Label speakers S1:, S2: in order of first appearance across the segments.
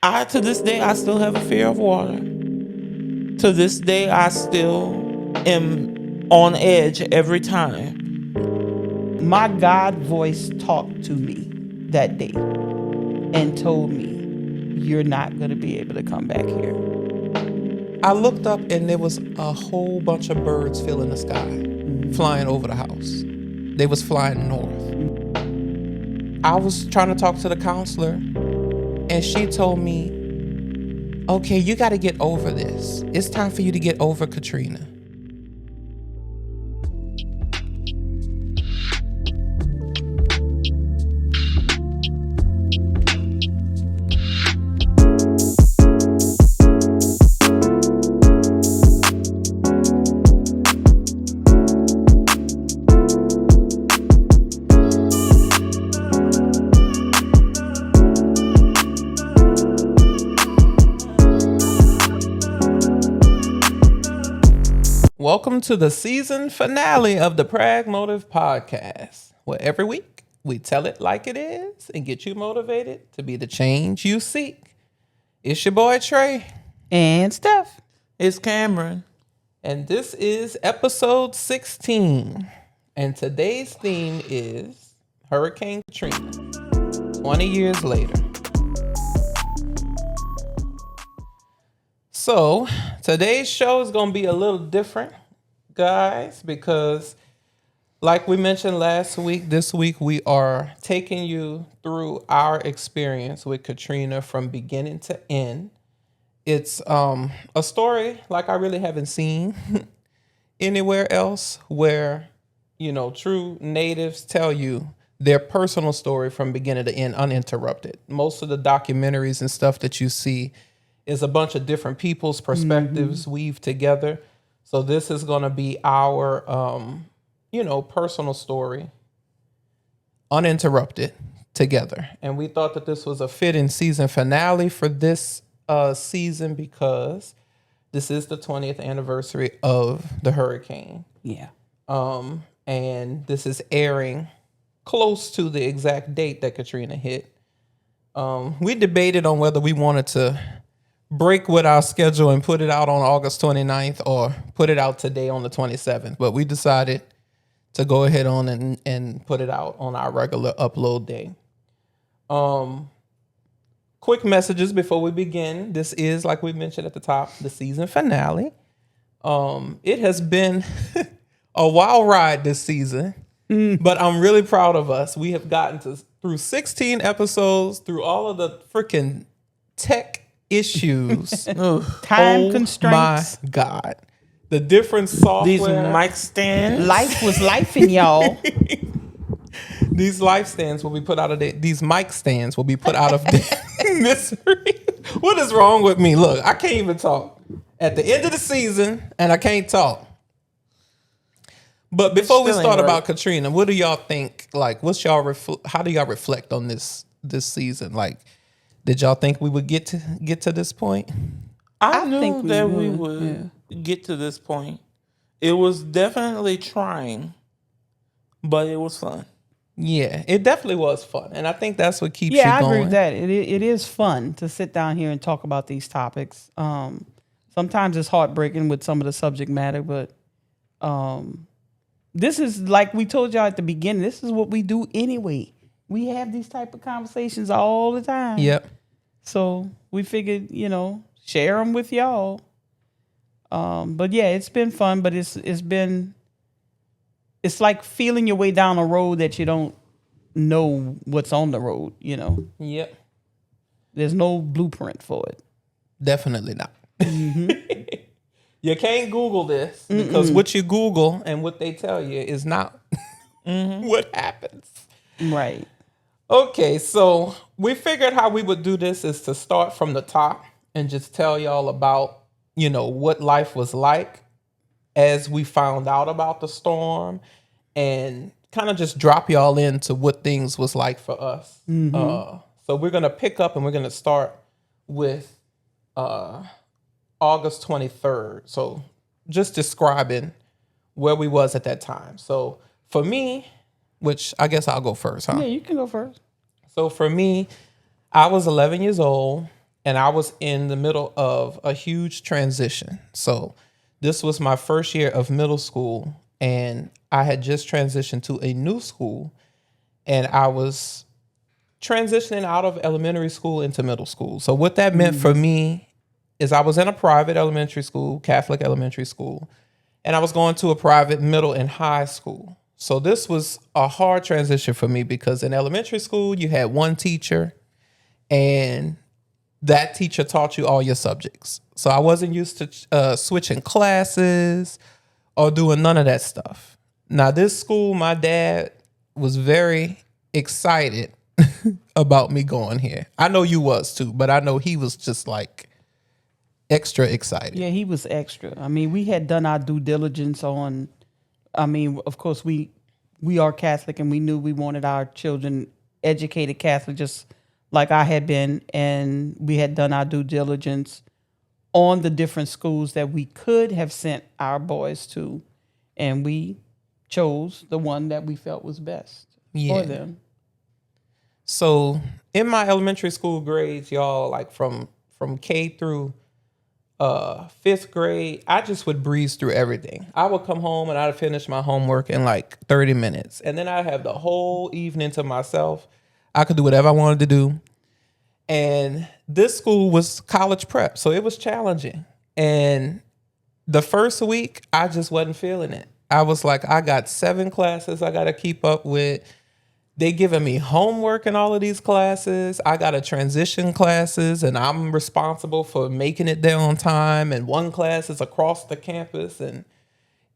S1: To this day, I still have a fear of water. To this day, I still am on edge every time.
S2: My God voice talked to me that day and told me, you're not going to be able to come back here.
S3: I looked up and there was a whole bunch of birds filling the sky, flying over the house. They was flying north. I was trying to talk to the counselor and she told me, okay, you got to get over this. It's time for you to get over Katrina. Welcome to the season finale of the Pragmotiv podcast, where every week we tell it like it is and get you motivated to be the change you seek. It's your boy Trey.
S2: And Steph.
S1: It's Cameron.
S3: And this is episode 16. And today's theme is Hurricane Katrina, 20 years later. So today's show is going to be a little different, guys, because like we mentioned last week, this week we are taking you through our experience with Katrina from beginning to end. It's a story like I really haven't seen anywhere else where, you know, true natives tell you their personal story from beginning to end uninterrupted. Most of the documentaries and stuff that you see is a bunch of different people's perspectives weaved together. So this is going to be our, personal story, uninterrupted together. And we thought that this was a fitting season finale for this season because this is the 20th anniversary of the hurricane.
S2: Yeah.
S3: And this is airing close to the exact date that Katrina hit. We debated on whether we wanted to break with our schedule and put it out on August 29th or put it out today on the 27th. But we decided to go ahead on and put it out on our regular upload day. Quick messages before we begin. This is, like we mentioned at the top, the season finale. It has been a wild ride this season, but I'm really proud of us. We have gotten through 16 episodes, through all of the freaking tech issues.
S2: Time constraints.
S3: My God. The different software.
S1: These mic stands.
S2: Life was life in y'all.
S3: These life stands will be put out of these mic stands will be put out of misery. What is wrong with me? Look, I can't even talk. At the end of the season, and I can't talk. But before we start about Katrina, what do y'all think? Like, what's y'all how do y'all reflect on this season? Like, did y'all think we would get to this point?
S1: I knew that we would get to this point. It was definitely trying, but it was fun.
S3: Yeah, it definitely was fun. And I think that's what keeps you going.
S2: Yeah, I agree with that. It is fun to sit down here and talk about these topics. Sometimes it's heartbreaking with some of the subject matter, but this is, like we told y'all at the beginning, this is what we do anyway. We have these type of conversations all the time.
S3: Yep.
S2: So we figured, share them with y'all. But yeah, it's been fun, but it's like feeling your way down a road that you don't know what's on the road,
S3: Yep.
S2: There's no blueprint for it.
S3: Definitely not. You can't Google this because what you Google and what they tell you is not what happens.
S2: Right.
S3: Okay, so we figured how we would do this is to start from the top and just tell y'all about, what life was like as we found out about the storm and kind of just drop y'all into what things was like for us. So we're going to pick up and we're going to start with August 23rd. So just describing where we was at that time. So for me, which I guess I'll go first, huh?
S2: Yeah, you can go first.
S3: So for me, I was 11 years old and I was in the middle of a huge transition. So this was my first year of middle school, and I had just transitioned to a new school, and I was transitioning out of elementary school into middle school. So what that meant for me is I was in a private elementary school, Catholic elementary school, and I was going to a private middle and high school. So this was a hard transition for me because in elementary school, you had one teacher, and that teacher taught you all your subjects. So I wasn't used to switching classes or doing none of that stuff. Now, this school, my dad was very excited about me going here. I know you was too, but I know he was just like extra excited.
S2: Yeah, he was extra. I mean, we had done our due diligence on, of course, we are Catholic, and we knew we wanted our children educated Catholic, just like I had been, and we had done our due diligence on the different schools that we could have sent our boys to, and we chose the one that we felt was best for them.
S3: So in my elementary school grades, y'all, like from K through fifth grade, I just would breeze through everything. I would come home and I'd finish my homework in like 30 minutes. And then I'd have the whole evening to myself. I could do whatever I wanted to do. And this school was college prep, so it was challenging. And the first week, I just wasn't feeling it. I was like, I got 7 classes I got to keep up with. They giving me homework in all of these classes. I got to transition classes, and I'm responsible for making it there on time. And one class is across the campus, and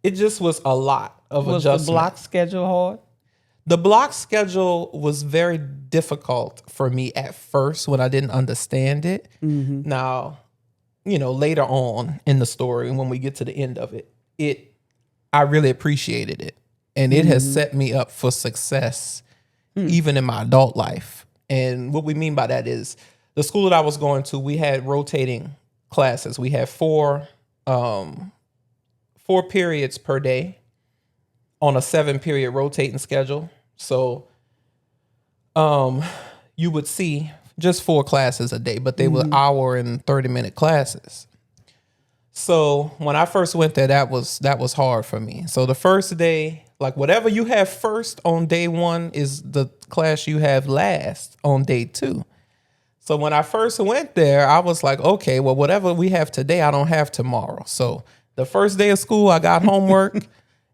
S3: it just was a lot of adjustment.
S2: Was the block schedule hard?
S3: The block schedule was very difficult for me at first when I didn't understand it. Mm-hmm. Now, later on in the story, when we get to the end of it, I really appreciated it. And it has set me up for success even in my adult life. And what we mean by that is the school that I was going to, we had rotating classes. We had 4 periods per day on a 7-period rotating schedule. So you would see just 4 classes a day, but they were hour and 30-minute classes. So when I first went there, that was hard for me. So the first day, like whatever you have first on day 1 is the class you have last on day 2. So when I first went there, I was like, okay, well, whatever we have today, I don't have tomorrow. So the first day of school, I got homework.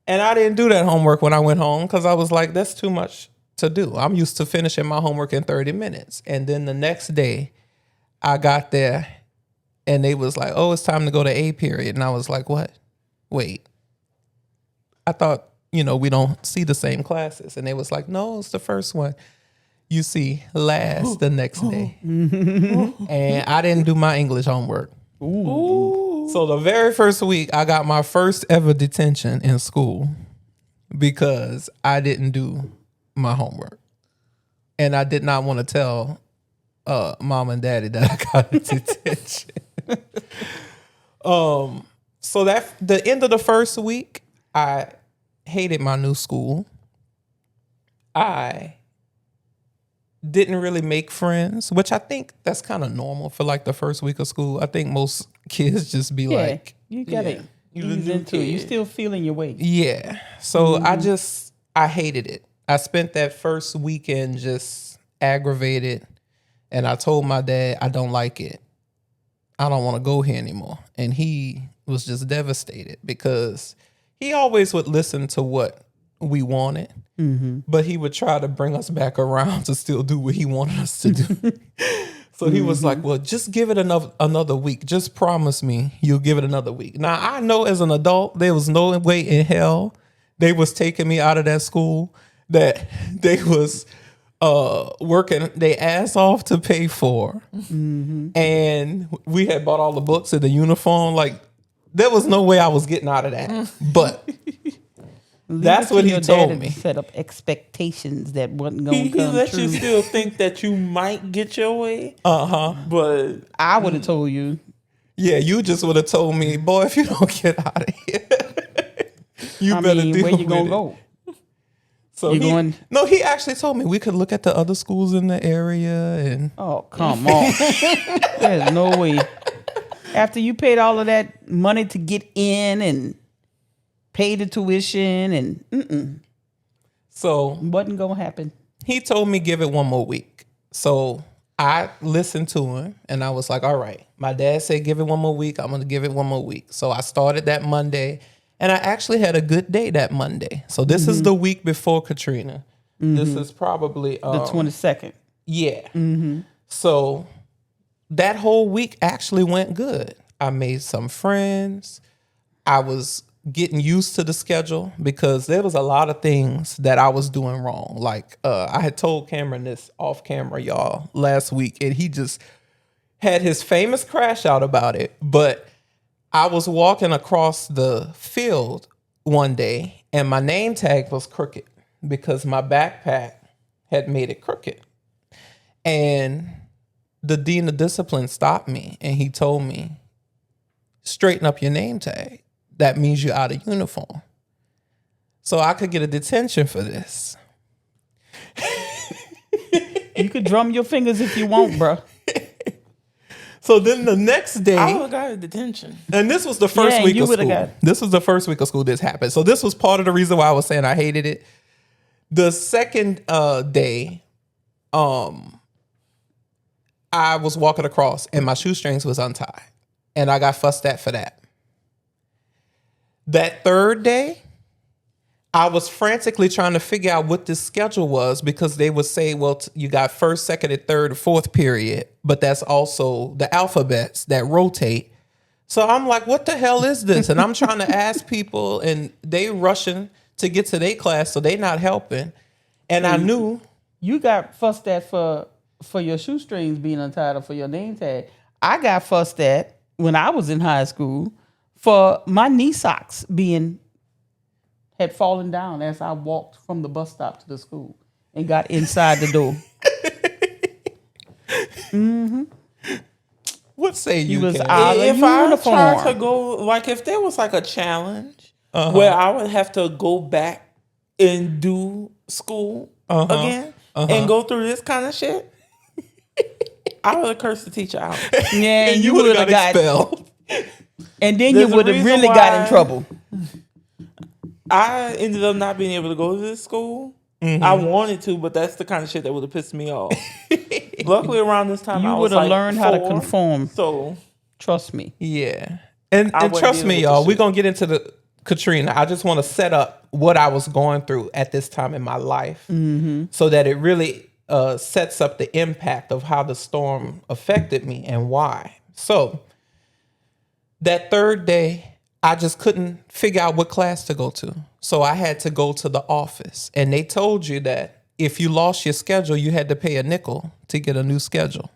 S3: And I didn't do that homework when I went home because I was like, that's too much to do. I'm used to finishing my homework in 30 minutes. And then the next day, I got there and they was like, oh, it's time to go to A period. And I was like, what? Wait. I thought, we don't see the same classes. And they was like, no, it's the first one you see last the next day. And I didn't do my English homework. Ooh. So the very first week, I got my first ever detention in school because I didn't do my homework. And I did not want to tell mom and daddy that I got a detention. So that the end of the first week, I hated my new school. I didn't really make friends, which I think that's kind of normal for like the first week of school. I think most kids just be like,
S2: you gotta ease into it. You still feeling your way.
S3: Yeah. So I hated it. I spent that first weekend just aggravated, and I told my dad, I don't like it. I don't want to go here anymore. And he was just devastated because he always would listen to what we wanted, but he would try to bring us back around to still do what he wanted us to do. So he was like, well, just give it another week. Just promise me you'll give it another week. Now, I know as an adult, there was no way in hell they was taking me out of that school, that they was working their ass off to pay for. And we had bought all the books and the uniform. Like, there was no way I was getting out of that. But that's what he told me.
S2: Set up expectations that wasn't going to come
S1: He let
S2: true.
S1: you still think that you might get your way. But
S2: I would have told you.
S3: Yeah, you just would have told me, boy, if you don't get out of here, you better deal
S2: where you
S3: with
S2: gonna
S3: it.
S2: go?
S3: So he actually told me we could look at the other schools in the area and
S2: oh, come on. There's no way. After you paid all of that money to get in and pay the tuition and
S3: so
S2: wasn't gonna happen.
S3: He told me give it one more week. So I listened to him and I was like, all right, my dad said give it one more week. I'm going to give it one more week. So I started that Monday and I actually had a good day that Monday. So this is the week before Katrina. This is probably
S2: the 22nd.
S3: Yeah. So that whole week actually went good. I made some friends. I was getting used to the schedule because there was a lot of things that I was doing wrong. Like I had told Cameron this off camera, y'all, last week, and he just had his famous crash out about it. But I was walking across the field one day and my name tag was crooked because my backpack had made it crooked. And the dean of discipline stopped me and he told me, straighten up your name tag. That means you're out of uniform. So I could get a detention for this.
S2: You could drum your fingers if you want, bro.
S3: So then the next day,
S1: I would have got a detention.
S3: And this was the first week of school. This was the first week of school this happened. So this was part of the reason why I was saying I hated it. The second day, I was walking across and my shoestrings was untied. And I got fussed at for that. That third day, I was frantically trying to figure out what this schedule was because they would say, well, you got first, second, and third, and fourth period, but that's also the alphabets that rotate. So I'm like, what the hell is this? And I'm trying to ask people and they rushing to get to their class, so they not helping. And I knew.
S2: You got fussed at for your shoestrings being untied or for your name tag. I got fussed at when I was in high school for my knee socks had fallen down as I walked from the bus stop to the school and got inside the door.
S3: What say you?
S2: Was out of
S1: if
S2: uniform.
S1: I tried to go, like if there was like a challenge where I would have to go back and do school again and go through this kind of shit, I would have cursed the teacher out.
S2: Yeah,
S3: and you would have got expelled.
S2: And then you would have really got in trouble.
S1: I ended up not being able to go to this school. I wanted to, but that's the kind of shit that would have pissed me off. Luckily, around this time,
S2: you
S1: I
S2: would have learned
S1: 4,
S2: how to conform.
S1: So,
S2: trust me.
S3: Yeah, and trust me, y'all. We're gonna get into the Katrina. I just want to set up what I was going through at this time in my life, so that it really sets up the impact of how the storm affected me and why. So, that third day, I just couldn't figure out what class to go to. So I had to go to the office. And they told you that if you lost your schedule, you had to pay a nickel to get a new schedule.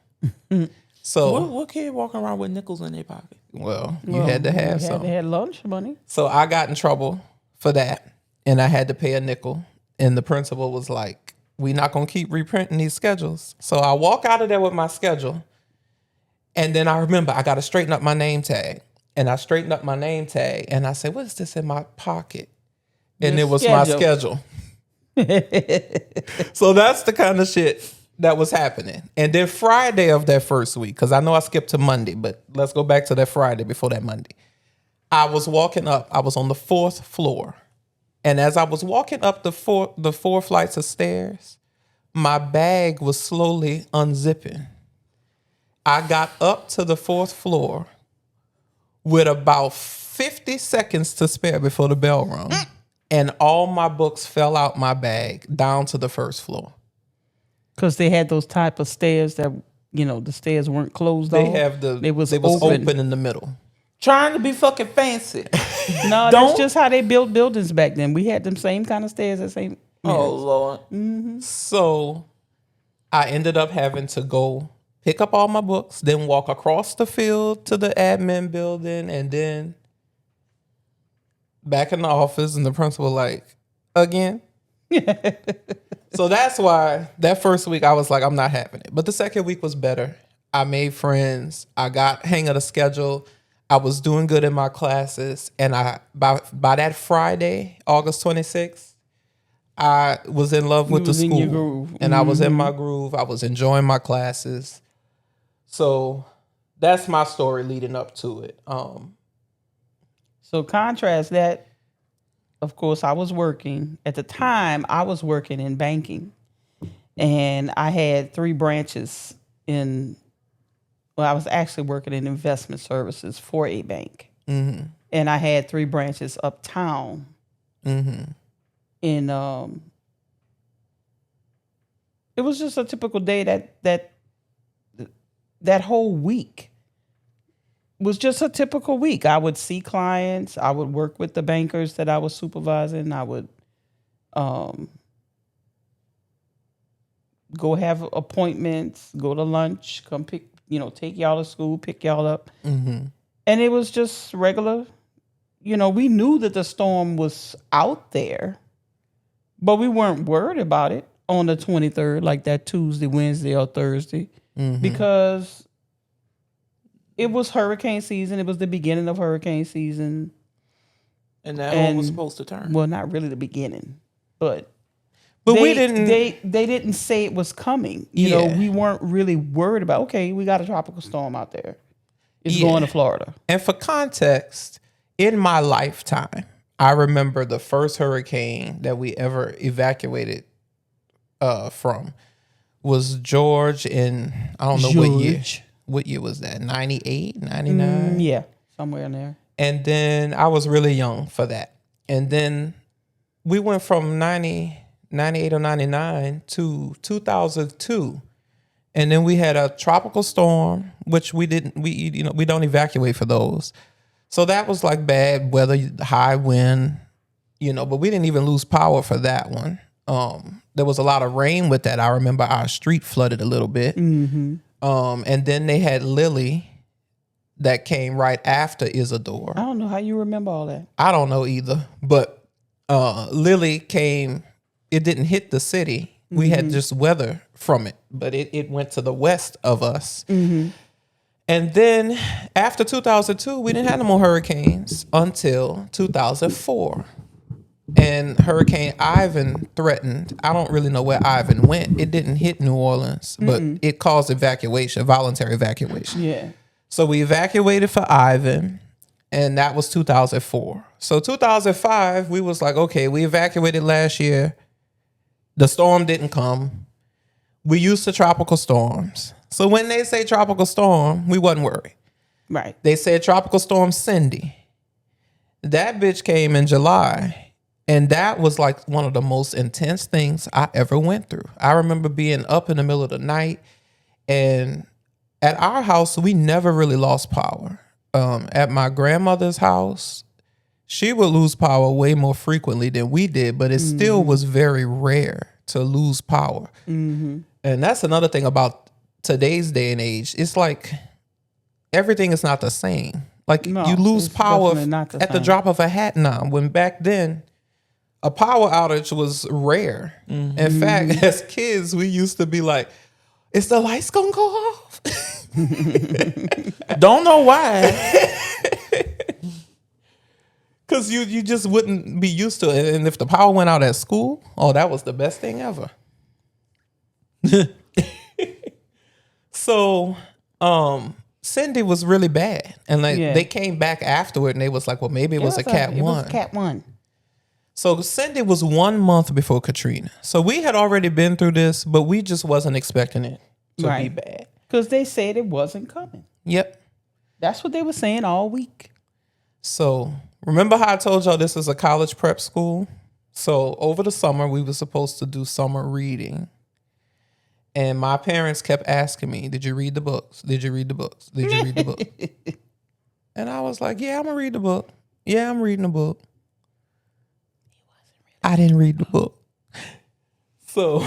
S3: So
S1: what kid walking around with nickels in their pocket?
S3: Well, you had to have some.
S2: They had lunch money.
S3: So I got in trouble for that. And I had to pay a nickel. And the principal was like, we're not going to keep reprinting these schedules. So I walk out of there with my schedule. And then I remember I got to straighten up my name tag. And I straightened up my name tag and I said, what is this in my pocket? And it was my schedule. So that's the kind of shit that was happening. And then Friday of that first week, because I know I skipped to Monday, but let's go back to that Friday before that Monday. I was walking up. I was on the 4th floor. And as I was walking up the four flights of stairs, my bag was slowly unzipping. I got up to the 4th floor with about 50 seconds to spare before the bell rung. And all my books fell out my bag down to the 1st floor.
S2: Because they had those type of stairs that, the stairs weren't closed off. They was
S3: open in the middle.
S1: Trying to be fucking fancy.
S2: No, that's just how they built buildings back then. We had them same kind of stairs.
S1: Oh, Lord.
S2: Mm-hmm.
S3: So I ended up having to go pick up all my books, then walk across the field to the admin building, and then back in the office, and the principal like, again? So that's why that first week I was like, I'm not having it. But the second week was better. I made friends. I got hang of the schedule. I was doing good in my classes. And by that Friday, August 26th, I was in love with the school.
S2: In your groove.
S3: And I was in my groove. I was enjoying my classes. So that's my story leading up to it.
S2: So contrast that. Of course, I was working. At the time, I was working in banking. And I had 3 branches I was actually working in investment services for a bank. Mm-hmm. And I had 3 branches uptown. Mm-hmm. And it was just a typical day that whole week was just a typical week. I would see clients. I would work with the bankers that I was supervising. I would go have appointments, go to lunch, come take y'all to school, pick y'all up. Mm-hmm. And it was just regular. We knew that the storm was out there, but we weren't worried about it on the 23rd, like that Tuesday, Wednesday, or Thursday, because it was hurricane season. It was the beginning of hurricane season.
S1: And that hole was supposed to turn.
S2: Well, not really the beginning, but
S3: we didn't.
S2: They didn't say it was coming. We weren't really worried about. Okay, we got a tropical storm out there. It's going to Florida.
S3: And for context, in my lifetime, I remember the first hurricane that we ever evacuated from was George in, I don't know what year. What year was that? 98, 99?
S2: Yeah, somewhere in there.
S3: And then I was really young for that. And then we went from 98 or 99 to 2002. And then we had a tropical storm, which we don't evacuate for those. So that was like bad weather, high wind, but we didn't even lose power for that one. There was a lot of rain with that. I remember our street flooded a little bit. Mm-hmm. And then they had Lily that came right after Isidore.
S2: I don't know how you remember all that.
S3: I don't know either. But Lily came, it didn't hit the city. We had just weather from it, but it went to the west of us. Mm-hmm. And then after 2002, we didn't have no more hurricanes until 2004. And Hurricane Ivan threatened. I don't really know where Ivan went. It didn't hit New Orleans, but it caused evacuation, voluntary evacuation.
S2: Yeah.
S3: So we evacuated for Ivan, and that was 2004. So 2005, we was like, okay, we evacuated last year. The storm didn't come. We used to tropical storms. So when they say tropical storm, we wasn't worried.
S2: Right.
S3: They said tropical storm Cindy. That bitch came in July. And that was like one of the most intense things I ever went through. I remember being up in the middle of the night, and at our house, we never really lost power. At my grandmother's house, she would lose power way more frequently than we did, but it still was very rare to lose power. Mm-hmm. And that's another thing about today's day and age. It's like everything is not the same. Like you lose power at the drop of a hat now, when back then, a power outage was rare. Mm-hmm. In fact, as kids, we used to be like, is the lights gonna go off?
S1: Don't know why.
S3: Because you just wouldn't be used to it. And if the power went out at school, that was the best thing ever. So Cindy was really bad. And they came back afterward and they was like, well, maybe it was a Cat 1.
S2: It was Cat 1.
S3: So Cindy was 1 month before Katrina. So we had already been through this, but we just wasn't expecting it to be bad.
S2: Because they said it wasn't coming.
S3: Yep.
S2: That's what they were saying all week.
S3: So remember how I told y'all this is a college prep school? So over the summer, we were supposed to do summer reading. And my parents kept asking me, did you read the books? Did you read the books? Did you read the book? And I was like, yeah, I'm going to read the book. Yeah, I'm reading the book. I didn't read the book. So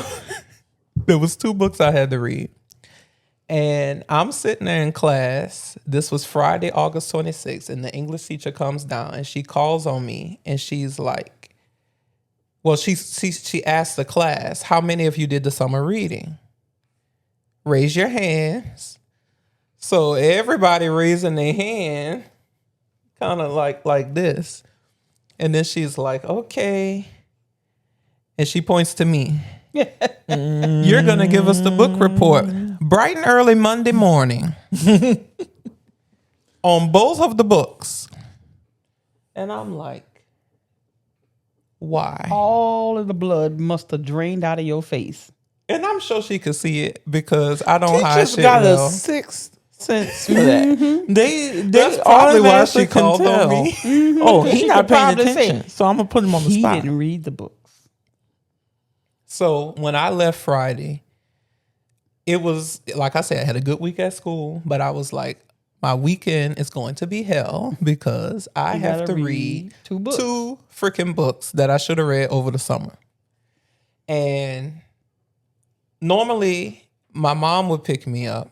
S3: there was 2 books I had to read. And I'm sitting there in class. This was Friday, August 26th. And the English teacher comes down and she calls on me. And she's like, well, she asked the class, how many of you did the summer reading? Raise your hands. So everybody raising their hand, kind of like this. And then she's like, okay. And she points to me. You're going to give us the book report bright and early Monday morning on both of the books. And I'm like, why?
S2: All of the blood must have drained out of your face.
S3: And I'm sure she could see it because I don't hide
S1: Teachers
S3: shit
S1: got
S3: well.
S1: a sixth sense for that. They
S3: That's probably why she called on me.
S1: Oh, he
S2: She
S1: not
S2: could
S1: paying
S2: probably say,
S1: attention, so I'm gonna put him on the
S2: He
S1: spot.
S2: didn't read the books.
S3: So when I left Friday, it was, like I said, I had a good week at school, but I was like, my weekend is going to be hell because I have
S2: gotta
S3: to
S2: read
S3: read
S2: two books.
S3: two freaking books that I should have read over the summer. And normally my mom would pick me up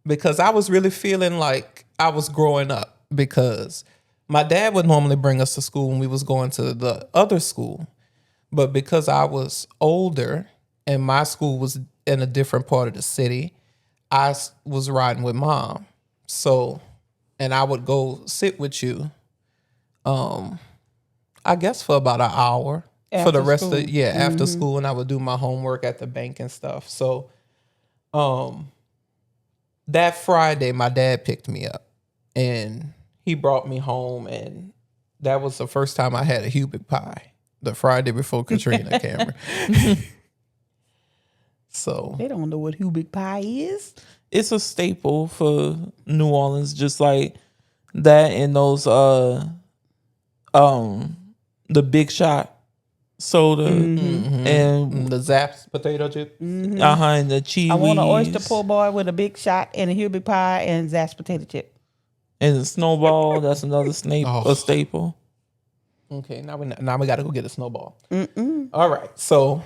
S3: because I was really feeling like I was growing up, because my dad would normally bring us to school when we was going to the other school. But because I was older and my school was in a different part of the city, I was riding with mom. So, and I would go sit with you, I guess for about an hour for the
S2: After
S3: rest
S2: school.
S3: of, after school. And I would do my homework at the bank and stuff. So, that Friday, my dad picked me up and he brought me home. And that was the first time I had a Hubert pie. The Friday before Katrina, Cameron. So
S2: They don't know what Hubert pie is.
S1: It's a staple for New Orleans, just like that and those the Big Shot soda and
S3: the Zapp's potato chip.
S1: and the cheese.
S2: I want an oyster po' boy with a big shot and a Hubert pie and Zapp's potato chip.
S1: and the Snowball. That's another a staple.
S3: Okay, now we got to go get a Snowball. All right, so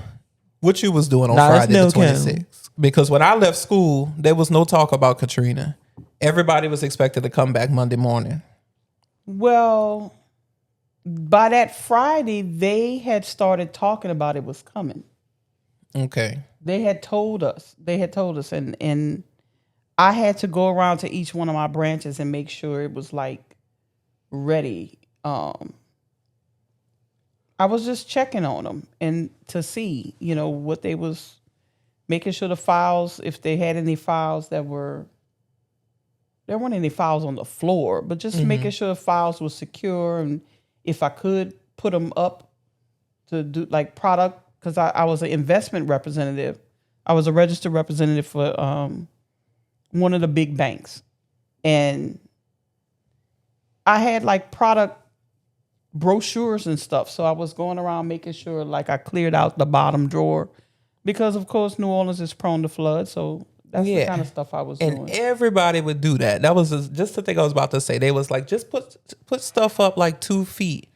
S3: what you was doing on
S1: Nah, that's
S3: Friday the
S1: Milk
S3: 26th? Because when I left school, there was no talk about Katrina. Everybody was expected to come back Monday morning.
S2: Well, by that Friday, they had started talking about it was coming.
S3: Okay.
S2: They had told us, and I had to go around to each one of my branches and make sure it was like ready. I was just checking on them and to see, what they was making sure the files, if they had any files there weren't any files on the floor, but just making sure the files were secure, and if I could put them up to do like product, because I was an investment representative. I was a registered representative for one of the big banks, and I had like product brochures and stuff. So I was going around making sure like I cleared out the bottom drawer, because of course New Orleans is prone to flood. So that's the kind of stuff I was doing.
S3: And everybody would do that. That was just the thing I was about to say. They was like, just put stuff up like 2 feet.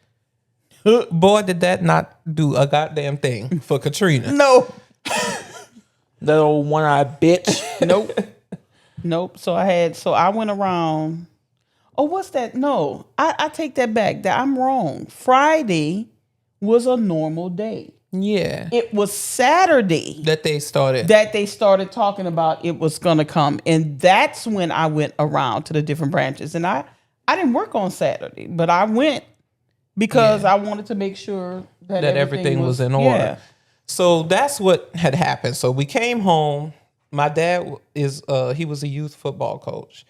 S3: Boy, did that not do a goddamn thing for Katrina.
S2: No.
S1: That old one-eyed bitch.
S2: Nope. So I went around. Oh, what's that? No, I take that back. I'm wrong. Friday was a normal day.
S3: Yeah.
S2: It was Saturday
S3: That they started.
S2: that they started talking about it was going to come. And that's when I went around to the different branches. And I didn't work on Saturday, but I went because I wanted to make sure that
S3: everything was in order.
S2: Yeah.
S3: So that's what had happened. So we came home. My dad he was a youth football coach.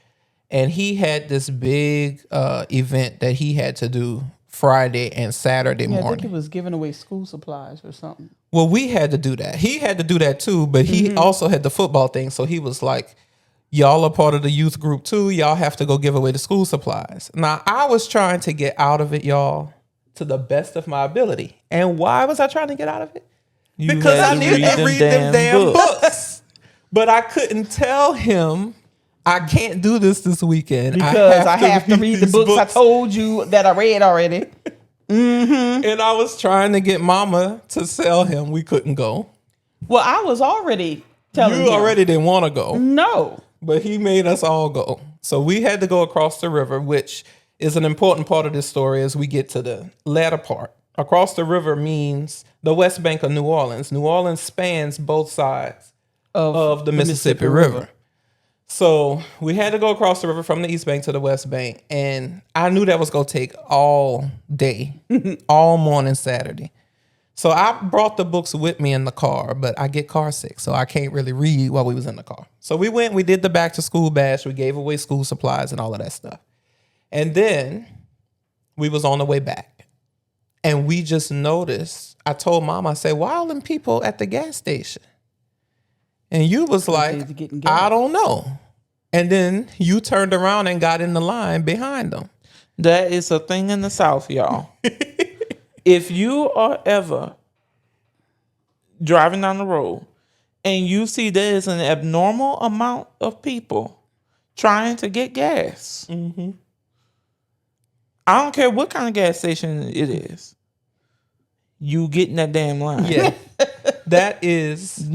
S3: And he had this big event that he had to do Friday and Saturday morning.
S2: I think he was giving away school supplies or something.
S3: Well, we had to do that. He had to do that too, but he also had the football thing. So he was like, y'all are part of the youth group too. Y'all have to go give away the school supplies. Now, I was trying to get out of it, y'all, to the best of my ability. And why was I trying to get out of it? Because I needed to read them damn books. But I couldn't tell him, I can't do this weekend.
S2: Because I have to read the books I told you that I read already.
S3: And I was trying to get mama to sell him. We couldn't go.
S2: Well, I was already telling him.
S3: You already didn't want to go.
S2: No.
S3: But he made us all go. So we had to go across the river, which is an important part of this story as we get to the latter part. Across the river means the West Bank of New Orleans. New Orleans spans both sides of the Mississippi River. So we had to go across the river from the East Bank to the West Bank. And I knew that was going to take all day, all morning Saturday. So I brought the books with me in the car, but I get car sick, so I can't really read while we was in the car. So we went, we did the back to school bash, we gave away school supplies and all of that stuff. And then we was on the way back. And we just noticed, I told Mom, I said, why all them people at the gas station? And you was like, I don't know. And then you turned around and got in the line behind them.
S1: That is a thing in the South, y'all. If you are ever driving down the road and you see there is an abnormal amount of people trying to get gas, I don't care what kind of gas station it is, you get in that damn line.
S3: Yeah. That is...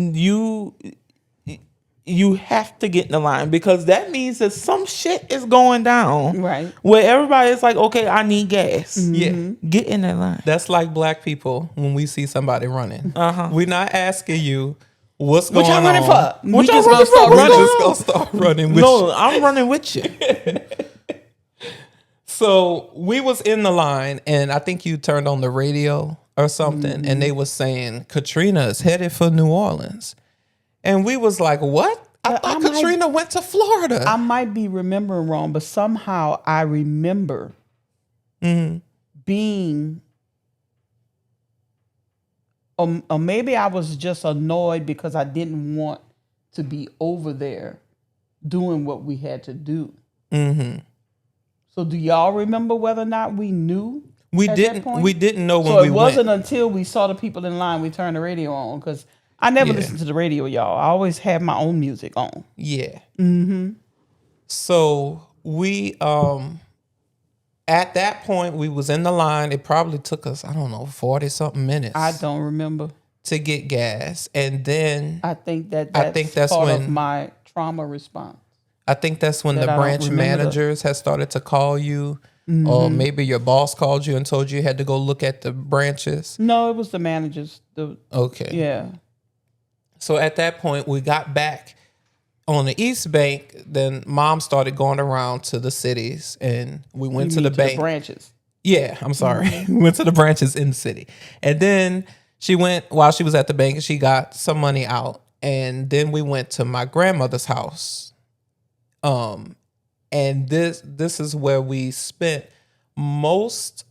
S1: You have to get in the line because that means that some shit is going down.
S2: Right.
S1: Where everybody is like, okay, I need gas.
S3: Yeah.
S1: Get in that line.
S3: That's like black people when we see somebody running. We're not asking you what's going on.
S2: What y'all running for?
S3: We just gonna start running with you.
S1: I'm running with you.
S3: So we was in the line and I think you turned on the radio or something and they was saying Katrina is headed for New Orleans. And we was like, what? I thought Katrina went to Florida.
S2: I might be remembering wrong, but somehow I remember being, or maybe I was just annoyed because I didn't want to be over there doing what we had to do. So do y'all remember whether or not we knew?
S3: We didn't know when we went.
S2: So it wasn't until we saw the people in line we turned the radio on, because I never listened to the radio, y'all. I always had my own music on.
S3: Yeah. So we, at that point, we was in the line. It probably took us, 40-something minutes.
S2: I don't remember.
S3: To get gas. And then...
S2: I think that's part of my trauma response.
S3: I think that's when the branch managers had started to call you. Or maybe your boss called you and told you had to go look at the branches.
S2: No, it was the managers.
S3: Okay.
S2: Yeah.
S3: So at that point, we got back on the East Bank. Then Mom started going around to the cities, and we went to the bank.
S2: The branches.
S3: Yeah, I'm sorry. We went to the branches in the city, and then she went while she was at the bank, and she got some money out, and then we went to my grandmother's house. And this is where we spent most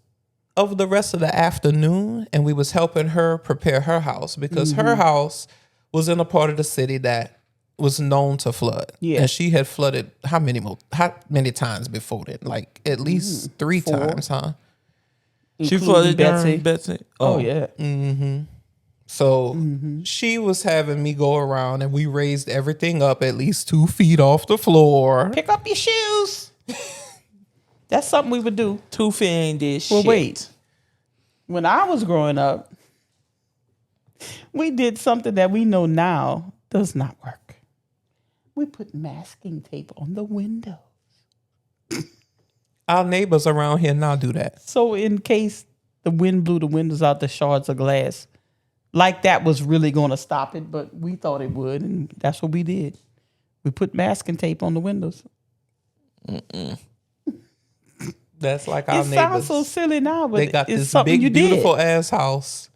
S3: of the rest of the afternoon, and we was helping her prepare her house because her house was in a part of the city that was known to flood. Yeah. And she had flooded how many times before then? Like at least 3 times, huh?
S1: She flooded during Betsy.
S2: Oh yeah.
S3: So she was having me go around and we raised everything up at least 2 feet off the floor.
S2: Pick up your shoes. That's something we would do.
S1: 2 feet ain't did shit.
S2: Well, wait. When I was growing up, we did something that we know now does not work. We put masking tape on the windows.
S3: Our neighbors around here now do that.
S2: So in case the wind blew the windows out, the shards of glass, like that was really going to stop it, but we thought it would, and that's what we did. We put masking tape on the windows.
S3: That's like our neighbors.
S2: It sounds so silly now, but
S3: they got
S2: it's
S3: this
S2: something
S3: big, beautiful ass house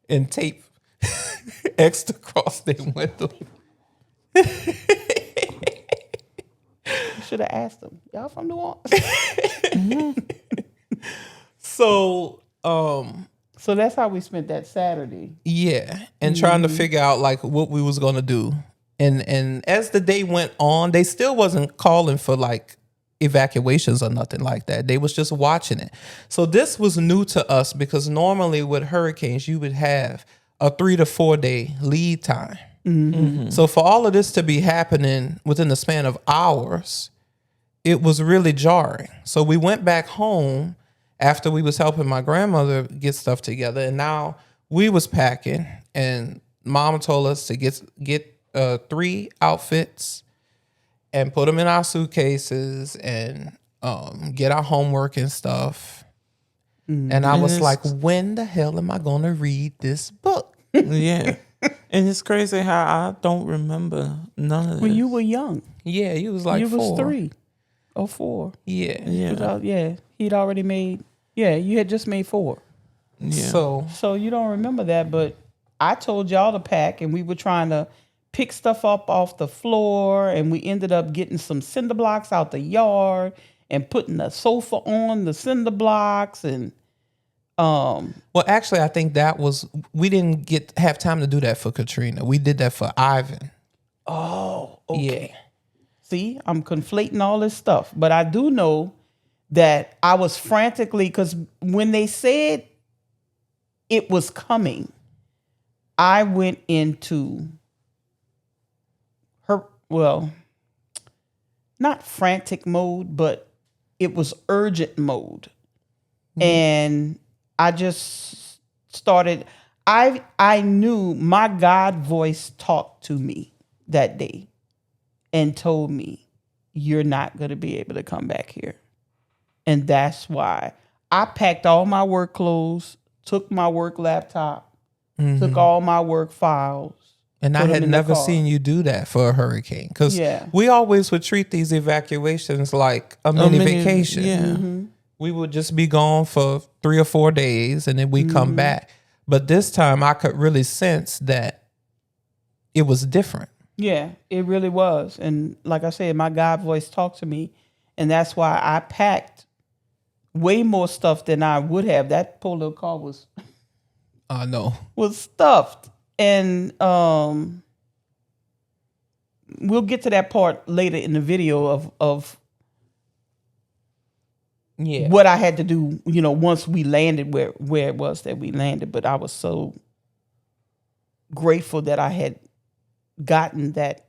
S3: and tape extra across their window.
S2: You should have asked them. Y'all from New Orleans?
S3: So
S2: that's how we spent that Saturday.
S3: Yeah, and trying to figure out like what we was gonna do. And as the day went on, they still wasn't calling for like evacuations or nothing like that. They was just watching it. So this was new to us because normally with hurricanes, you would have a 3 to 4 day lead time. So for all of this to be happening within the span of hours, it was really jarring. So we went back home after we was helping my grandmother get stuff together, and now we was packing, and Mom told us to get 3 outfits and put them in our suitcases and get our homework and stuff. And I was like, when the hell am I going to read this book?
S1: Yeah. And it's crazy how I don't remember none of this.
S2: When you were young.
S3: Yeah, you was like 4.
S2: You was 3 or 4.
S3: Yeah.
S2: Yeah. He'd already made, you had just made 4.
S1: Yeah.
S3: So
S2: you don't remember that, but I told y'all to pack, and we were trying to pick stuff up off the floor, and we ended up getting some cinder blocks out the yard and putting the sofa on the cinder blocks, and
S3: well, actually, I think we didn't have time to do that for Katrina. We did that for Ivan.
S2: oh, okay.
S3: Yeah.
S2: See, I'm conflating all this stuff, but I do know that I was frantically, because when they said it was coming, I went into not frantic mode, but it was urgent mode. And I just started, I knew my God voice talked to me that day and told me, you're not going to be able to come back here. And that's why I packed all my work clothes, took my work laptop, took all my work files.
S3: And I had never seen you do that for a hurricane, because we always would treat these evacuations like a mini vacation.
S1: Yeah.
S3: We would just be gone for 3 or 4 days, and then we come back. But this time I could really sense that it was different.
S2: Yeah, it really was. And like I said, my God voice talked to me. And that's why I packed way more stuff than I would have. That poor little car was was stuffed. And we'll get to that part later in the video of what I had to do, once we landed where it was that we landed. But I was so grateful that I had gotten that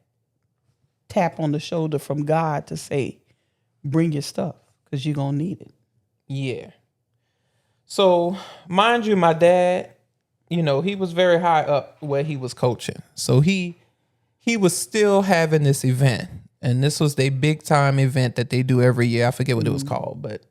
S2: tap on the shoulder from God to say, bring your stuff, because you're going to need it.
S3: Yeah. So, mind you, my dad, he was very high up where he was coaching. So he was still having this event. And this was their big time event that they do every year. I forget what it was called, but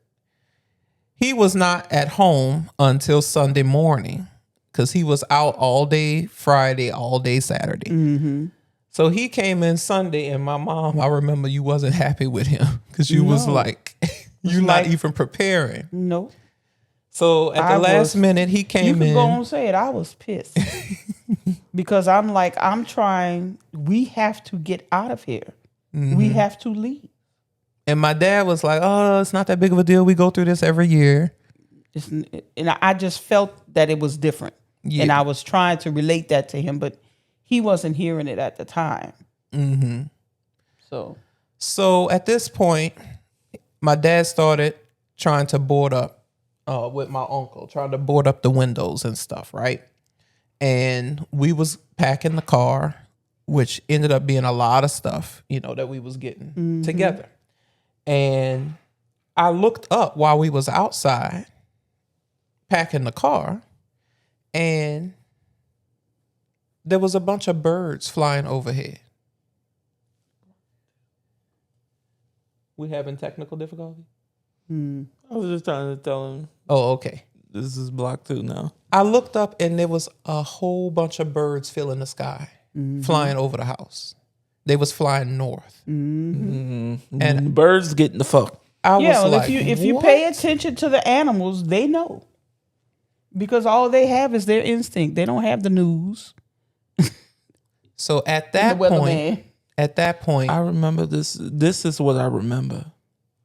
S3: he was not at home until Sunday morning, because he was out all day Friday, all day Saturday. So he came in Sunday, and my mom, I remember you wasn't happy with him, because you was like, you're not even preparing.
S2: No.
S3: So at the last minute, he came in.
S2: You can go and say it. I was pissed. Because I'm like, we have to get out of here. We have to leave.
S3: And my dad was like, oh, it's not that big of a deal. We go through this every year.
S2: And I just felt that it was different. Yeah. And I was trying to relate that to him, but he wasn't hearing it at the time. So
S3: at this point, my dad started trying to board up with my uncle, trying to board up the windows and stuff, right? And we was packing the car, which ended up being a lot of stuff, that we was getting together. And I looked up while we was outside packing the car, and there was a bunch of birds flying overhead. We having technical difficulty?
S1: I was just trying to tell him.
S3: Oh, okay.
S1: This is block 2 now.
S3: I looked up, and there was a whole bunch of birds filling the sky, flying over the house. They was flying north.
S1: And birds getting the fuck.
S2: If you pay attention to the animals, they know. Because all they have is their instinct. They don't have the news.
S3: So at that point,
S1: I remember this. This is what I remember.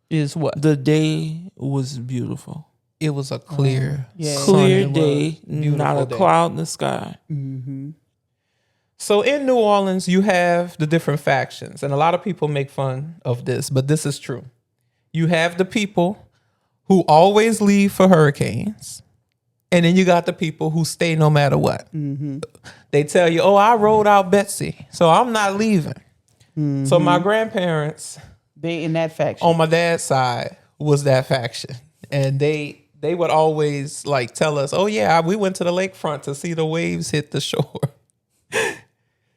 S2: Is what?
S1: The day was beautiful.
S3: It was a clear
S1: day, not a cloud in the sky.
S3: So in New Orleans, you have the different factions, and a lot of people make fun of this, but this is true. You have the people who always leave for hurricanes, and then you got the people who stay no matter what. They tell you, oh, I rode out Betsy, so I'm not leaving. So my grandparents,
S2: they in that faction.
S3: On my dad's side was that faction, and they would always like tell us, oh yeah, we went to the lakefront to see the waves hit the shore.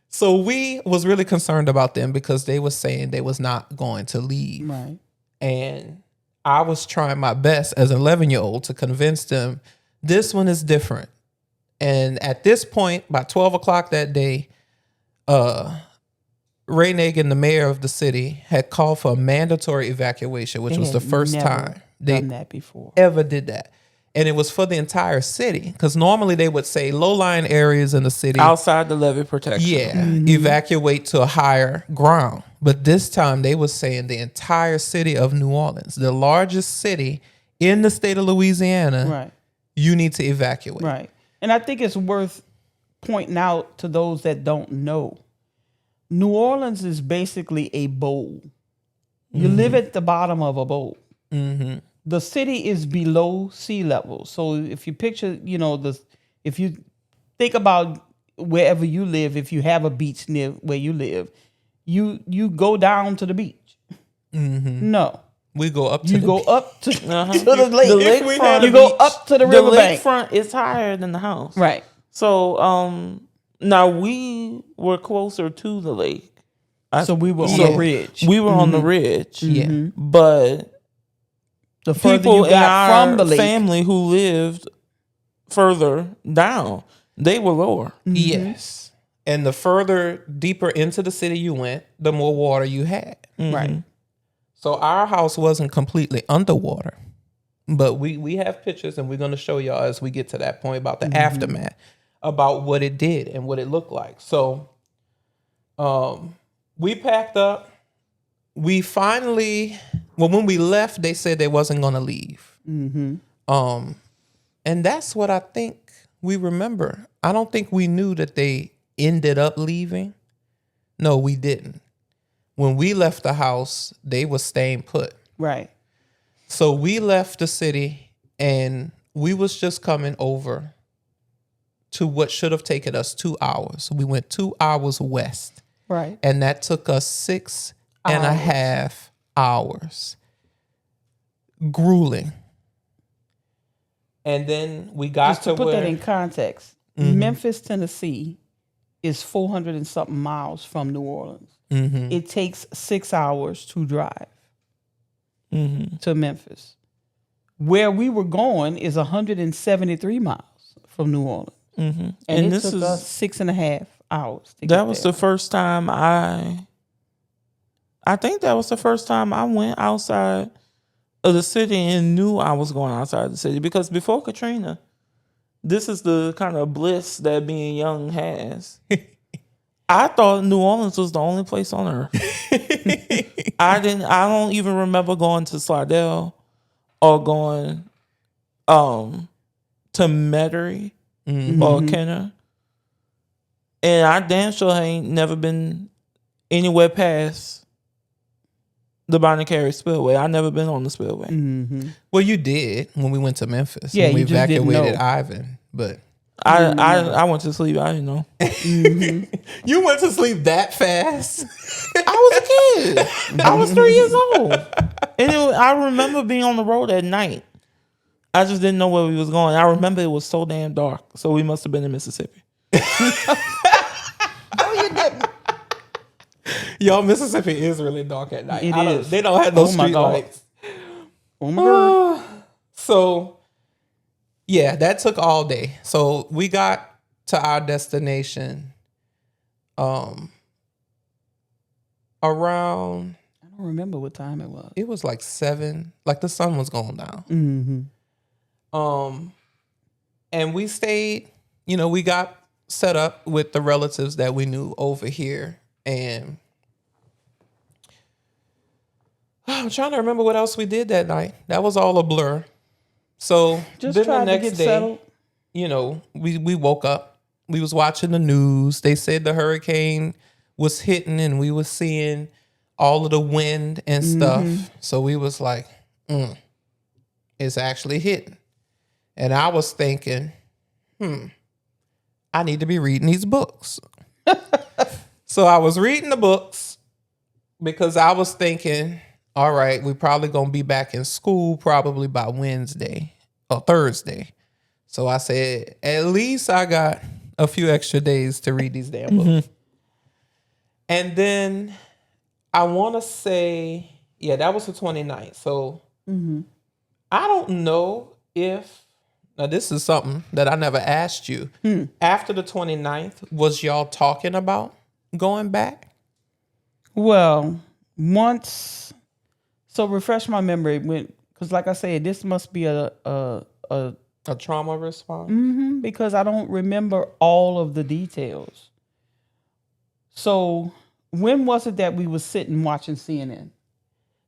S3: So we was really concerned about them, because they was saying they was not going to leave.
S2: Right.
S3: And I was trying my best as an 11-year-old to convince them this one is different. And at this point, by 12 o'clock that day, Ray Nagin, the mayor of the city, had called for a mandatory evacuation, which was the first time they
S2: done that before.
S3: ever did that. And it was for the entire city, because normally they would say low-lying areas in the city.
S1: Outside the levee protection.
S3: Yeah, evacuate to a higher ground. But this time they were saying the entire city of New Orleans, the largest city in the state of Louisiana,
S2: Right.
S3: you need to evacuate.
S2: Right. And I think it's worth pointing out to those that don't know. New Orleans is basically a bowl. You live at the bottom of a bowl.
S3: Mm-hmm.
S2: The city is below sea level. So if you picture, if you think about wherever you live, if you have a beach near where you live, you go down to the beach.
S3: Mm-hmm.
S2: No.
S3: We go up to
S2: You
S3: the
S2: go
S3: beach.
S2: up to the lake.
S1: The lakefront.
S2: You go up to the
S1: The
S2: riverbank.
S1: lakefront is higher than the house.
S2: Right.
S1: So now we were closer to the lake.
S2: So we were on the ridge.
S1: We were on the ridge.
S3: Yeah.
S1: But
S2: The further
S1: people
S2: you
S1: in
S2: got
S1: our
S2: from the lake.
S1: family who lived further down, they were lower.
S3: Yes. And the further deeper into the city you went, the more water you had.
S2: Right.
S3: So our house wasn't completely underwater, but we have pictures, and we're going to show y'all as we get to that point about the aftermath, about what it did and what it looked like. So we packed up. We finally, when we left, they said they wasn't going to leave. And that's what I think we remember. I don't think we knew that they ended up leaving. No, we didn't. When we left the house, they were staying put.
S2: Right.
S3: So we left the city, and we was just coming over to what should have taken us 2 hours. We went 2 hours west.
S2: Right.
S3: And that took us 6.5 hours. Grueling. And then we got
S2: Just to put
S3: where
S2: that in context, Memphis, Tennessee is 400 and something miles from New Orleans. It takes 6 hours to drive to Memphis. Where we were going is 173 miles from New Orleans. And it
S1: this
S2: took
S1: is-
S2: us 6.5 hours to get
S1: That was
S2: there.
S1: the first time I think that was the first time I went outside of the city and knew I was going outside the city, because before Katrina, this is the kind of bliss that being young has. I thought New Orleans was the only place on earth. I don't even remember going to Slidell or going to Metairie or Kenner. And I damn sure ain't never been anywhere past the Bonnie Carey Spillway. I never been on the Spillway.
S3: Well, you did when we went to Memphis.
S2: Yeah,
S3: when we
S2: you just didn't
S3: evacuated
S2: know.
S3: Ivan. But
S1: I went to sleep. I didn't know.
S3: you went to sleep that fast?
S1: I was a kid. I was 3 years old. And I remember being on the road at night. I just didn't know where we was going. I remember it was so damn dark. So we must have been in Mississippi.
S3: Yo, Mississippi is really dark at night.
S2: It is.
S3: They don't have no
S2: Oh my
S3: street
S2: God.
S3: lights.
S2: Oh my God.
S3: So, yeah, that took all day. So we got to our destination around,
S2: I don't remember what time it was.
S3: it was like 7, like the sun was going down. And we stayed, we got set up with the relatives that we knew over here. And I'm trying to remember what else we did that night. That was all a blur. So
S2: Just
S3: then the
S2: tried to
S3: next
S2: get
S3: day,
S2: settled.
S3: we woke up. We was watching the news. They said the hurricane was hitting, and we was seeing all of the wind and stuff. So we was like, it's actually hitting. And I was thinking, I need to be reading these books. So I was reading the books because I was thinking, all right, we probably going to be back in school probably by Wednesday or Thursday. So I said, at least I got a few extra days to read these damn books. And then I want to say, yeah, that was the 29th. So I don't know if, now this is something that I never asked you. After the 29th, was y'all talking about going back?
S2: Well, so refresh my memory, because like I said, this must be a
S3: A trauma response?
S2: Because I don't remember all of the details. So when was it that we were sitting watching CNN?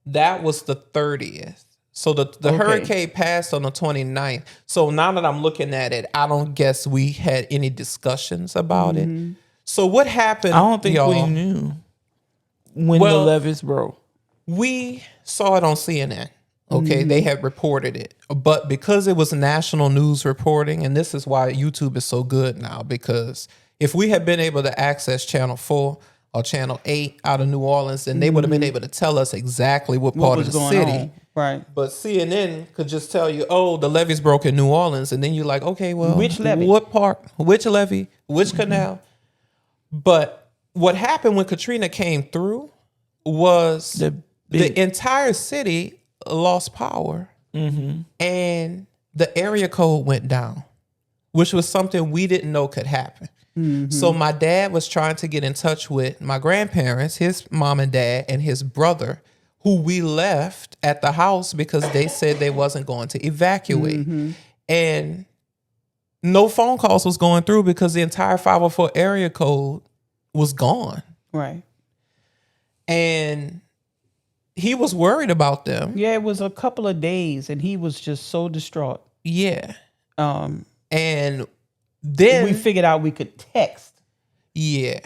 S3: That was the 30th. So the
S2: Okay.
S3: hurricane passed on the 29th. So now that I'm looking at it, I don't guess we had any discussions about it. So what happened?
S1: I don't think we
S3: y'all?
S1: knew when
S3: Well,
S1: the levees broke.
S3: We saw it on CNN. Okay, they had reported it. But because it was national news reporting, and this is why YouTube is so good now, because if we had been able to access Channel 4 or Channel 8 out of New Orleans, then they would have been able to tell us exactly what part of the city.
S2: On? Right.
S3: But CNN could just tell you, oh, the levee's broke in New Orleans. And then you're like, okay, well,
S2: Which levee?
S3: what part? Which levee? Which canal? But what happened when Katrina came through was the entire city lost power and the area code went down, which was something we didn't know could happen. So my dad was trying to get in touch with my grandparents, his mom and dad, and his brother, who we left at the house because they said they wasn't going to evacuate. And no phone calls was going through because the entire 504 area code was gone.
S2: Right.
S3: And he was worried about them.
S2: Yeah, it was a couple of days, and he was just so distraught.
S3: Yeah.
S2: And
S3: then
S2: we figured out we could text.
S3: Yeah.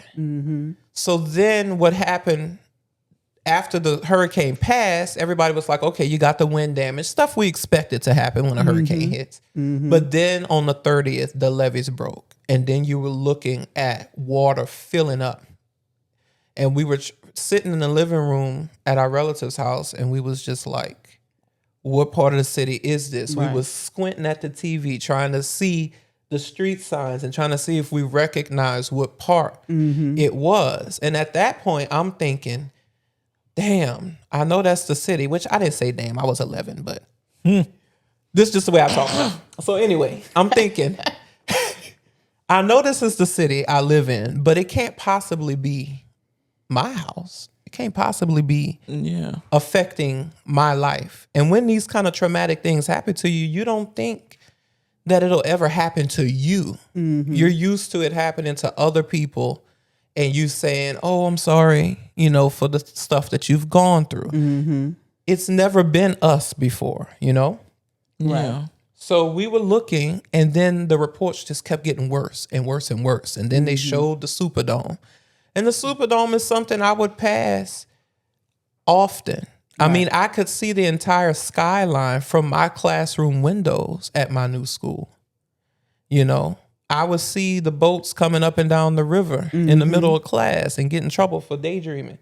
S3: So then what happened after the hurricane passed, everybody was like, okay, you got the wind damage, stuff we expected to happen when a hurricane hits. But then on the 30th, the levees broke. And then you were looking at water filling up. And we were sitting in the living room at our relative's house, and we was just like, what part of the city is this?
S2: Right.
S3: We was squinting at the TV, trying to see the street signs and trying to see if we recognize what part it was. And at that point, I'm thinking, damn, I know that's the city, which I didn't say damn, I was 11, but this is just the way I talk now. So anyway, I'm thinking, I know this is the city I live in, but it can't possibly be my house. It can't possibly be affecting my life. And when these kind of traumatic things happen to you, you don't think that it'll ever happen to you. You're used to it happening to other people and you saying, oh, I'm sorry, for the stuff that you've gone through. It's never been us before,
S1: Yeah.
S2: Right.
S3: So we were looking, and then the reports just kept getting worse and worse and worse. And then they showed the Superdome. And the Superdome is something I would pass often. I mean, I could see the entire skyline from my classroom windows at my new school. I would see the boats coming up and down the river in the middle of class and get in trouble for daydreaming.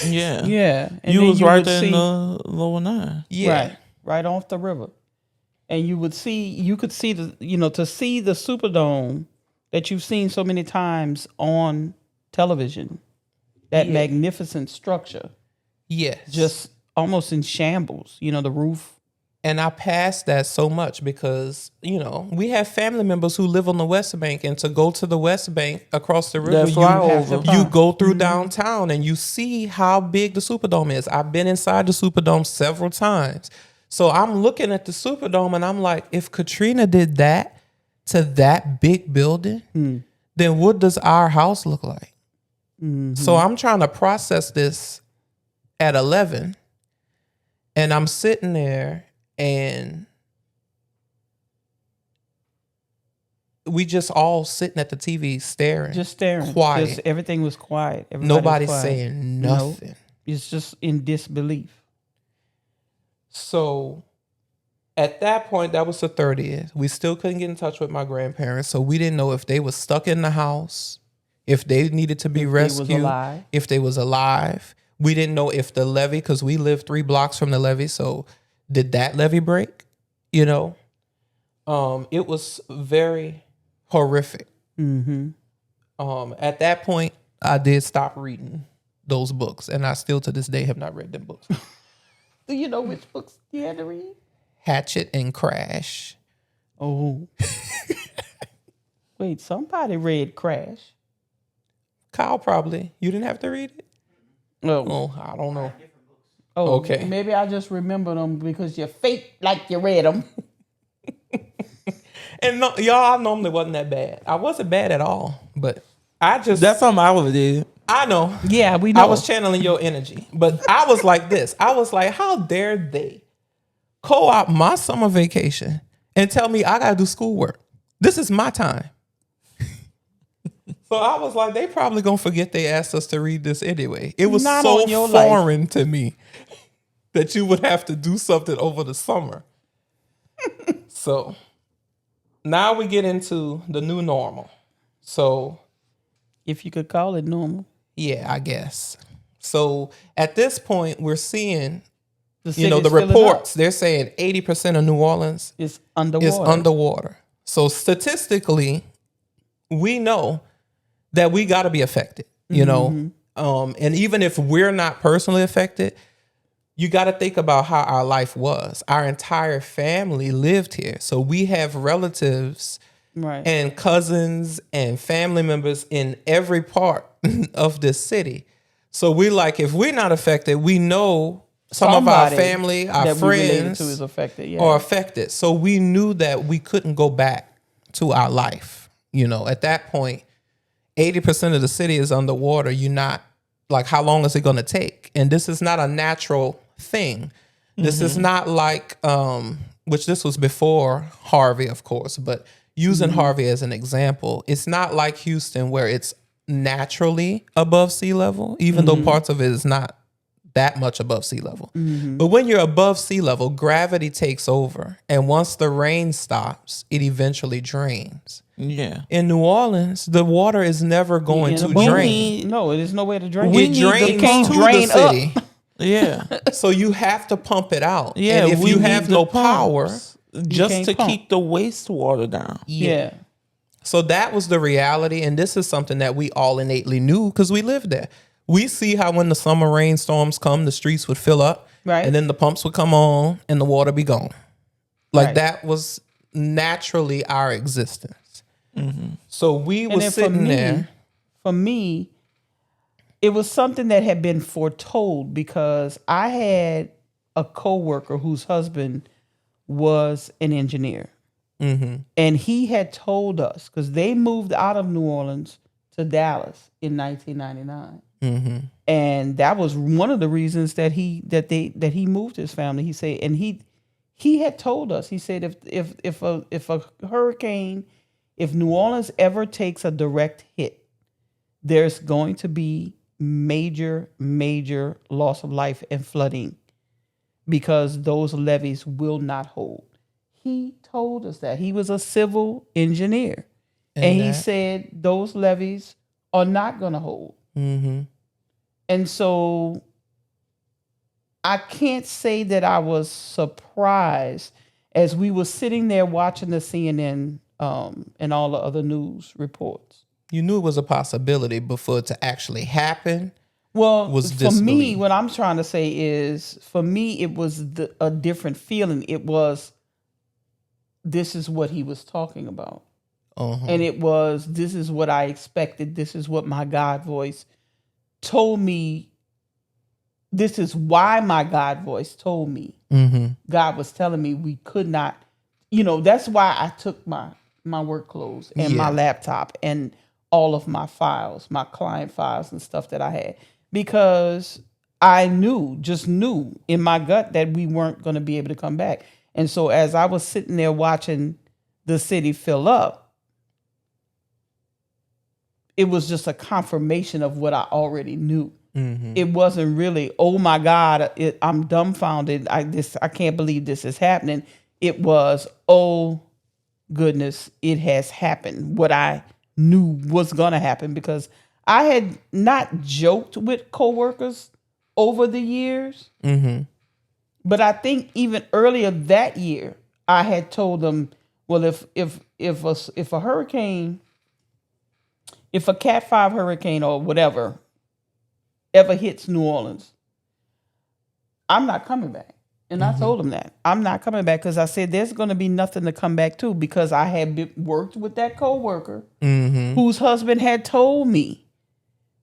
S1: Yeah.
S2: Yeah. And
S1: You
S2: then
S1: was right
S2: would
S1: there in
S2: see-
S1: the lower 9.
S3: Yeah.
S2: Right off the river. And you could see to see the Superdome that you've seen so many times on television, that magnificent structure,
S3: Yes.
S2: just almost in shambles, the roof.
S3: And I passed that so much because, we have family members who live on the West Bank, and to go to the West Bank across the river, you go through downtown and you see how big the Superdome is. I've been inside the Superdome several times. So I'm looking at the Superdome and I'm like, if Katrina did that to that big building, then what does our house look like? So I'm trying to process this at 11, and I'm sitting there and we just all sitting at the TV staring.
S2: Just staring.
S3: Quiet.
S2: Just, everything was quiet. Everybody was
S3: Nobody's
S2: quiet.
S3: saying nothing.
S2: Nope. It's just in disbelief.
S3: So at that point, that was the 30th. We still couldn't get in touch with my grandparents, so we didn't know if they were stuck in the house, if they needed to be rescued, if they was alive. We didn't know if the levee, because we lived 3 blocks from the levee, so did that levee break? It was very horrific. At that point, I did stop reading those books, and I still to this day have not read them books.
S2: Do you know which books you had to read?
S3: Hatchet and Crash.
S2: Oh. Wait, somebody read Crash.
S3: Kyle probably. You didn't have to read it? Oh, I don't know.
S2: Oh,
S3: okay.
S2: Maybe I just remember them because you're fake like you read them.
S3: And no, y'all, I normally wasn't that bad. I wasn't bad at all, but
S1: That's something I would have did.
S3: I know.
S2: Yeah, we know.
S3: I was channeling your energy, but I was like this. I was like, how dare they co-opt my summer vacation and tell me I gotta do schoolwork? This is my time. So I was like, they probably gonna forget they asked us to read this anyway. It was
S2: Not
S3: so
S2: on your
S3: foreign to me that you would have to do something over the summer. So now we get into the new normal. So
S2: If you could call it normal.
S3: yeah, I guess. So at this point, we're seeing, the
S2: city's filling
S3: reports,
S2: up.
S3: they're saying 80% of New Orleans
S2: It's underwater.
S3: is underwater. So statistically, we know that we got to be affected, you know? And even if we're not personally affected, you got to think about how our life was. Our entire family lived here. So we have relatives
S2: Right.
S3: and cousins and family members in every part of this city. So we like, if we're not affected, we know some of our
S2: Somebody
S3: family, our
S2: that we related
S3: friends
S2: to is affected. Yeah.
S3: are affected. So we knew that we couldn't go back to our life. You know, at that point, 80% of the city is underwater. You're not like, how long is it going to take? And this is not a natural thing. This is not like, which this was before Harvey, of course, but using Harvey as an example, it's not like Houston where it's naturally above sea level, even though parts of it is not that much above sea level. But when you're above sea level, gravity takes over. And once the rain stops, it eventually drains.
S1: Yeah.
S3: In New Orleans, the water is never going to drain.
S2: No, it is no way to drain.
S3: It drains
S2: can't
S3: to
S2: drain
S3: the city.
S1: Yeah.
S3: So you have to pump it out.
S1: Yeah.
S3: And if
S1: we
S3: you
S1: need
S3: have
S1: the
S3: no power,
S1: pumps just
S2: can't
S1: to
S2: pump.
S1: keep the wastewater down.
S2: Yeah.
S3: So that was the reality. And this is something that we all innately knew because we lived there. We see how when the summer rainstorms come, the streets would fill up.
S2: Right.
S3: And then the pumps would come on and the water be gone. Like
S2: Right.
S3: that was naturally our existence. So we
S2: And
S3: were
S2: then
S3: sitting there.
S2: For me, it was something that had been foretold because I had a coworker whose husband was an engineer. And he had told us, because they moved out of New Orleans to Dallas in 1999. And that was one of the reasons that he moved his family. He said, and he had told us, he said, if a hurricane, if New Orleans ever takes a direct hit, there's going to be major loss of life and flooding because those levees will not hold. He told us that. He was a civil engineer. And he said those levees are not going to hold. And so I can't say that I was surprised as we were sitting there watching the CNN and all the other news reports.
S3: You knew it was a possibility before it to actually happen.
S2: Well,
S3: Was
S2: for me,
S3: disbelief.
S2: what I'm trying to say is, for me, it was a different feeling. It was, this is what he was talking about. And it was, this is what I expected. This is what my God voice told me. This is why my God voice told me. God was telling me we could not, that's why I took my work clothes and my laptop and all of my files, my client files and stuff that I had. Because I just knew in my gut that we weren't going to be able to come back. And so as I was sitting there watching the city fill up, it was just a confirmation of what I already knew. It wasn't really, oh my God, I'm dumbfounded. I can't believe this is happening. It was, oh goodness, it has happened. What I knew was going to happen, because I had not joked with coworkers over the years. But I think even earlier that year, I had told them, well, if a hurricane, if a Cat 5 hurricane or whatever ever hits New Orleans, I'm not coming back. And I told them that. I'm not coming back, because I said there's going to be nothing to come back to, because I had worked with that coworker whose husband had told me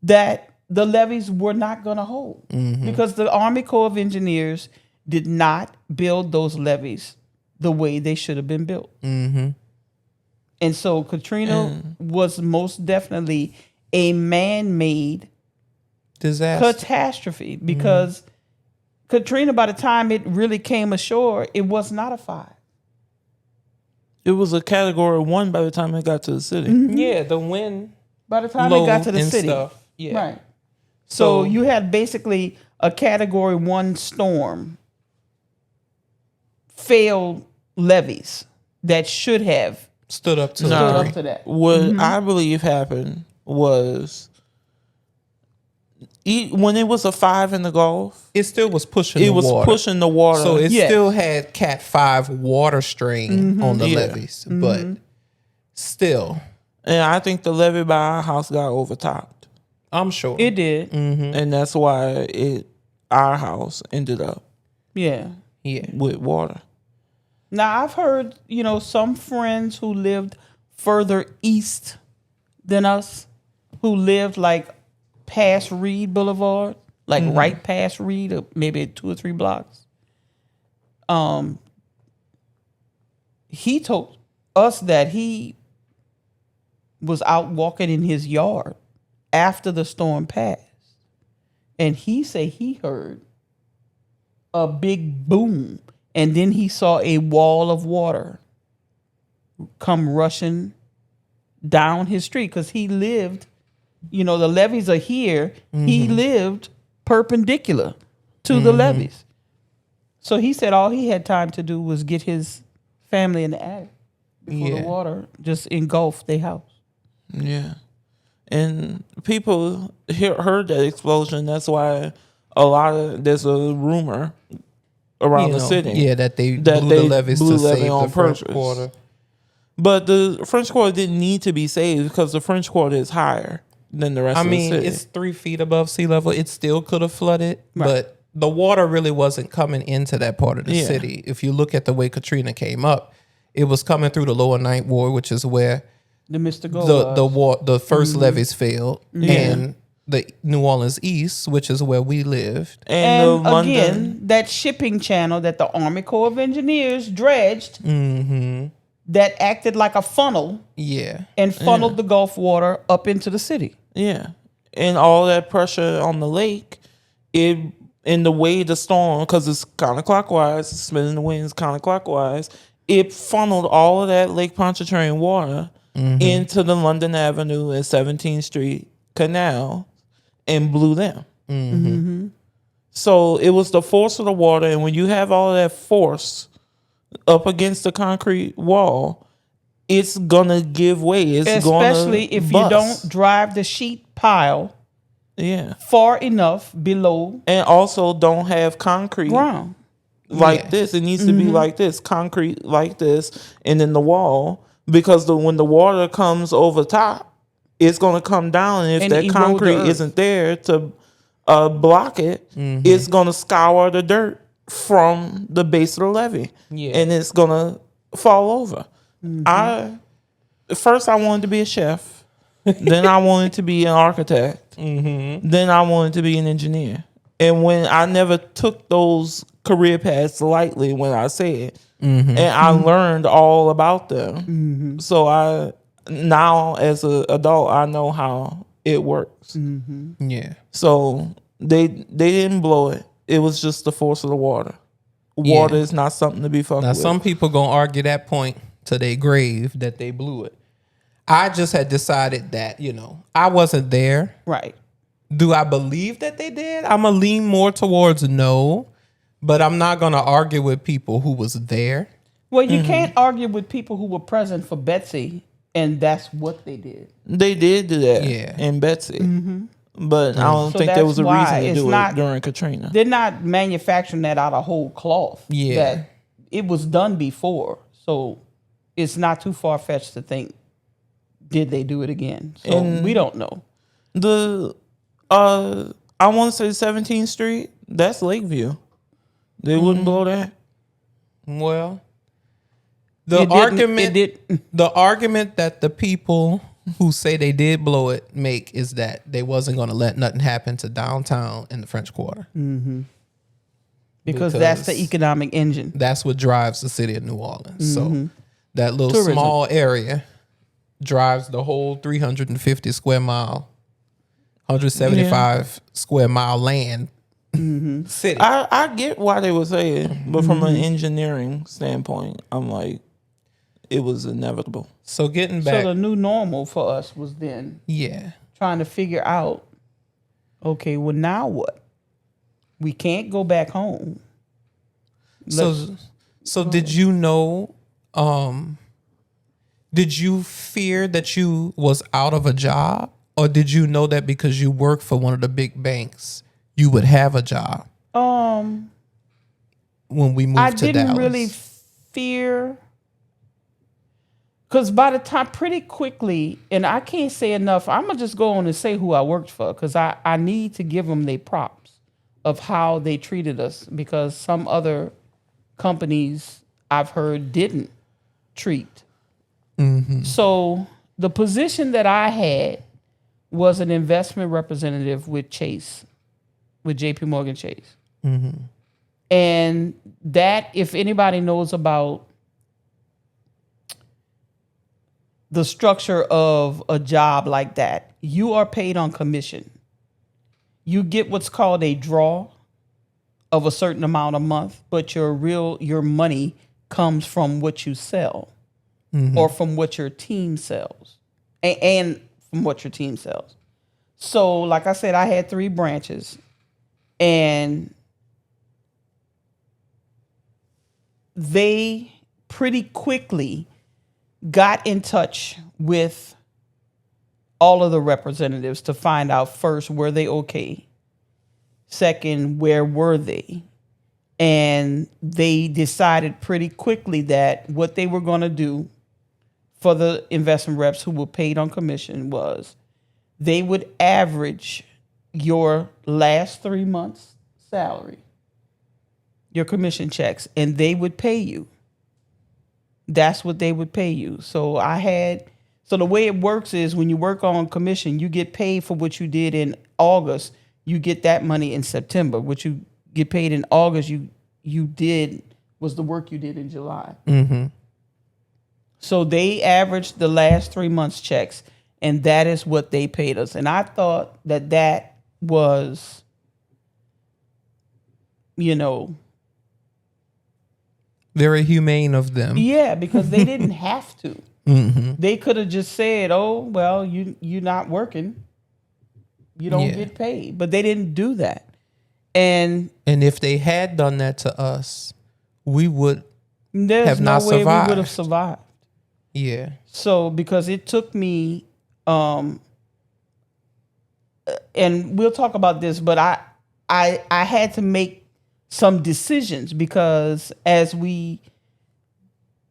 S2: that the levees were not going to hold, because the Army Corps of Engineers did not build those levees the way they should have been built. And so Katrina was most definitely a man-made
S3: disaster,
S2: catastrophe, because Katrina, by the time it really came ashore, it was not a 5.
S1: It was a category 1 by the time it got to the city.
S3: Yeah, the wind
S2: By the time it got to the
S3: and
S2: city.
S3: stuff. Yeah.
S2: Right. So you had basically a category 1 storm failed levees that should have
S3: stood up to
S2: stood up to that.
S1: What I believe happened was when it was a 5 in the Gulf,
S3: it still was pushing
S1: it
S3: the
S1: was
S3: water.
S1: pushing the water.
S3: So it
S2: Yes.
S3: still had Cat 5 water strain on the levees, but still,
S1: And I think the levee by our house got overtopped.
S3: I'm sure
S2: It did.
S1: And that's why our house ended up
S2: Yeah.
S1: with water.
S2: Now I've heard, some friends who lived further east than us, who lived like past Reed Boulevard, like right past Reed, or maybe 2 or 3 blocks. He told us that he was out walking in his yard after the storm passed, and he said he heard a big boom, and then he saw a wall of water come rushing down his street, because he lived, the levees are here. He lived perpendicular to the levees. So he said all he had time to do was get his family in the attic before the water just engulfed their house.
S1: Yeah. And people heard that explosion. That's why there's a rumor around the city.
S3: Yeah, that they blew the levees to save
S1: on
S3: the French
S1: purpose.
S3: Quarter.
S1: But the French Quarter didn't need to be saved because the French Quarter is higher than the rest of the city.
S3: It's 3 feet above sea level. It still could have flooded, but the water really wasn't coming into that part of the city. If you look at the way Katrina came up, it was coming through the lower Ninth Ward, which is where
S2: The Mr. Gold
S3: the first levees failed, and the New Orleans East, which is where we lived.
S2: And
S1: the London,
S2: again, that shipping channel that the Army Corps of Engineers dredged, that acted like a funnel and funneled the Gulf water up into the city.
S1: Yeah. And all that pressure on the lake, in the way the storm, because it's counterclockwise, spinning the winds counterclockwise, it funneled all of that Lake Pontchartrain water into the London Avenue and 17th Street canal and blew them. So it was the force of the water, and when you have all of that force up against the concrete wall, it's gonna give way.
S2: Especially if you don't drive the sheet pile far enough below,
S1: and also don't have concrete
S2: ground
S1: like this. It needs to be like this, concrete like this, and then the wall, because when the water comes over top, it's gonna come down, and if
S2: And
S1: that
S2: erode
S1: concrete
S2: the earth.
S1: isn't there to block it, it's gonna scour the dirt from the base of the levee, and it's gonna fall over. First I wanted to be a chef, then I wanted to be an architect, then I wanted to be an engineer. And when I never took those career paths lightly, when I said, and I learned all about them. So now as an adult, I know how it works.
S3: Yeah.
S1: So they didn't blow it. It was just the force of the water. Water is not something to be fucked
S3: Now,
S1: with.
S3: some people gonna argue that point to their grave that they blew it. I just had decided that, I wasn't there.
S2: right.
S3: Do I believe that they did? I'm gonna lean more towards no, but I'm not gonna argue with people who was there.
S2: Well, you can't argue with people who were present for Betsy, and that's what they did.
S1: They did do that
S3: Yeah.
S1: in Betsy. But I don't
S2: So
S1: think there was a
S2: that's why
S1: reason to
S2: it's
S1: do
S2: not-
S1: it during Katrina.
S2: They're not manufacturing that out of whole cloth.
S3: Yeah.
S2: That it was done before, so it's not too far fetched to think, did they do it again? So we don't know.
S1: I want to say 17th Street. That's Lakeview. They wouldn't blow that.
S3: Well,
S2: It didn't-
S3: the argument that the people who say they did blow it make is that they wasn't going to let nothing happen to downtown in the French Quarter.
S2: because that's the economic engine.
S3: That's what drives the city of New Orleans. So that little
S2: Tourism.
S3: small area drives the whole 350 square mile, 175 square mile land city.
S1: I get why they would say it, but from an engineering standpoint, I'm like, it was inevitable.
S3: So getting back,
S2: So the new normal for us was then trying to figure out, okay, well now what? We can't go back home.
S3: So did you know? Did you fear that you was out of a job, or did you know that because you worked for one of the big banks, you would have a job?
S2: When
S3: we moved
S2: I
S3: to
S2: didn't
S3: Dallas,
S2: really fear, because by the time pretty quickly, and I can't say enough. I'm gonna just go on and say who I worked for, because I need to give them their props of how they treated us, because some other companies I've heard didn't treat. So the position that I had was an investment representative with Chase, with JP Morgan Chase. And that, if anybody knows about the structure of a job like that, you are paid on commission. You get what's called a draw of a certain amount a month, but your money comes from what you sell. Or from what your team sells, and from what your team sells. So, like I said, I had 3 branches, and they pretty quickly got in touch with all of the representatives to find out, first, were they okay? Second, where were they? And they decided pretty quickly that what they were going to do for the investment reps who were paid on commission was they would average your last 3 months' salary, your commission checks, and they would pay you. That's what they would pay you. So the way it works is when you work on commission, you get paid for what you did in August. You get that money in September. What you get paid in August, you did was the work you did in July. So they averaged the last 3 months' checks, and that is what they paid us. And I thought that was,
S3: very humane of them.
S2: Yeah, because they didn't have to. They could have just said, "Oh, well, you're not working, you don't get paid." But they didn't do that. And
S3: if they had done that to us, we would
S2: there's no
S3: not
S2: way
S3: survived.
S2: we would have survived.
S3: Yeah.
S2: So because it took me, and we'll talk about this, but I had to make some decisions, because as we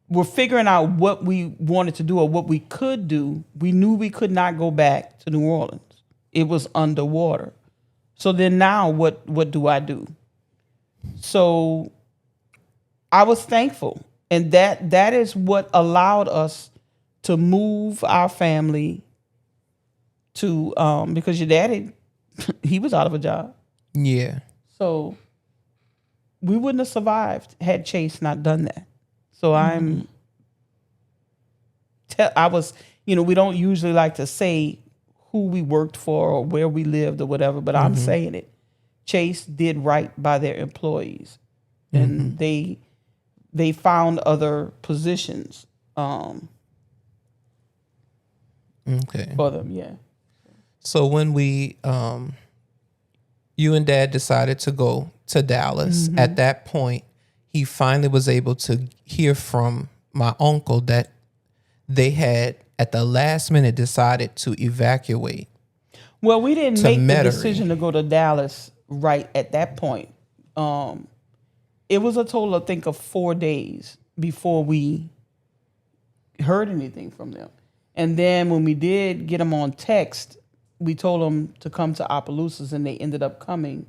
S2: were figuring out what we wanted to do or what we could do, we knew we could not go back to New Orleans. It was underwater. So then now what do I do? So I was thankful. And that is what allowed us to move our family to, because your daddy, he was out of a job.
S3: Yeah.
S2: So we wouldn't have survived had Chase not done that. So I was, we don't usually like to say who we worked for or where we lived or whatever, but I'm saying it. Chase did right by their employees, and they found other positions for them. Yeah.
S3: So when we, you and Dad decided to go to Dallas, at that point, he finally was able to hear from my uncle that they had, at the last minute, decided to evacuate.
S2: Well, we didn't make
S3: Metairie.
S2: the decision to go to Dallas right at that point. It was a total, I think, of 4 days before we heard anything from them. And then when we did get them on text, we told them to come to Opelousas, and they ended up coming.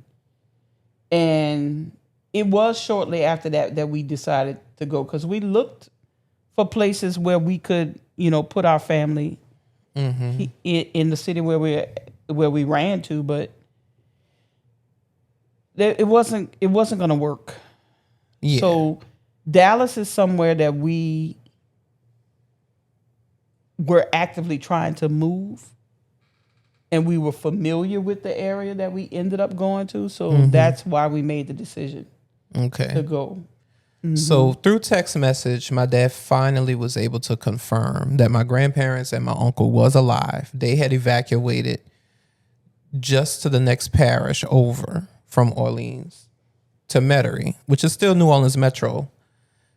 S2: And it was shortly after that we decided to go, because we looked for places where we could, put our family in the city where we ran to, but it wasn't going to work.
S3: Yeah.
S2: So Dallas is somewhere that we were actively trying to move, and we were familiar with the area that we ended up going to. So that's why we made the decision to go.
S3: So through text message, my dad finally was able to confirm that my grandparents and my uncle was alive. They had evacuated just to the next parish over from Orleans to Metairie, which is still New Orleans Metro.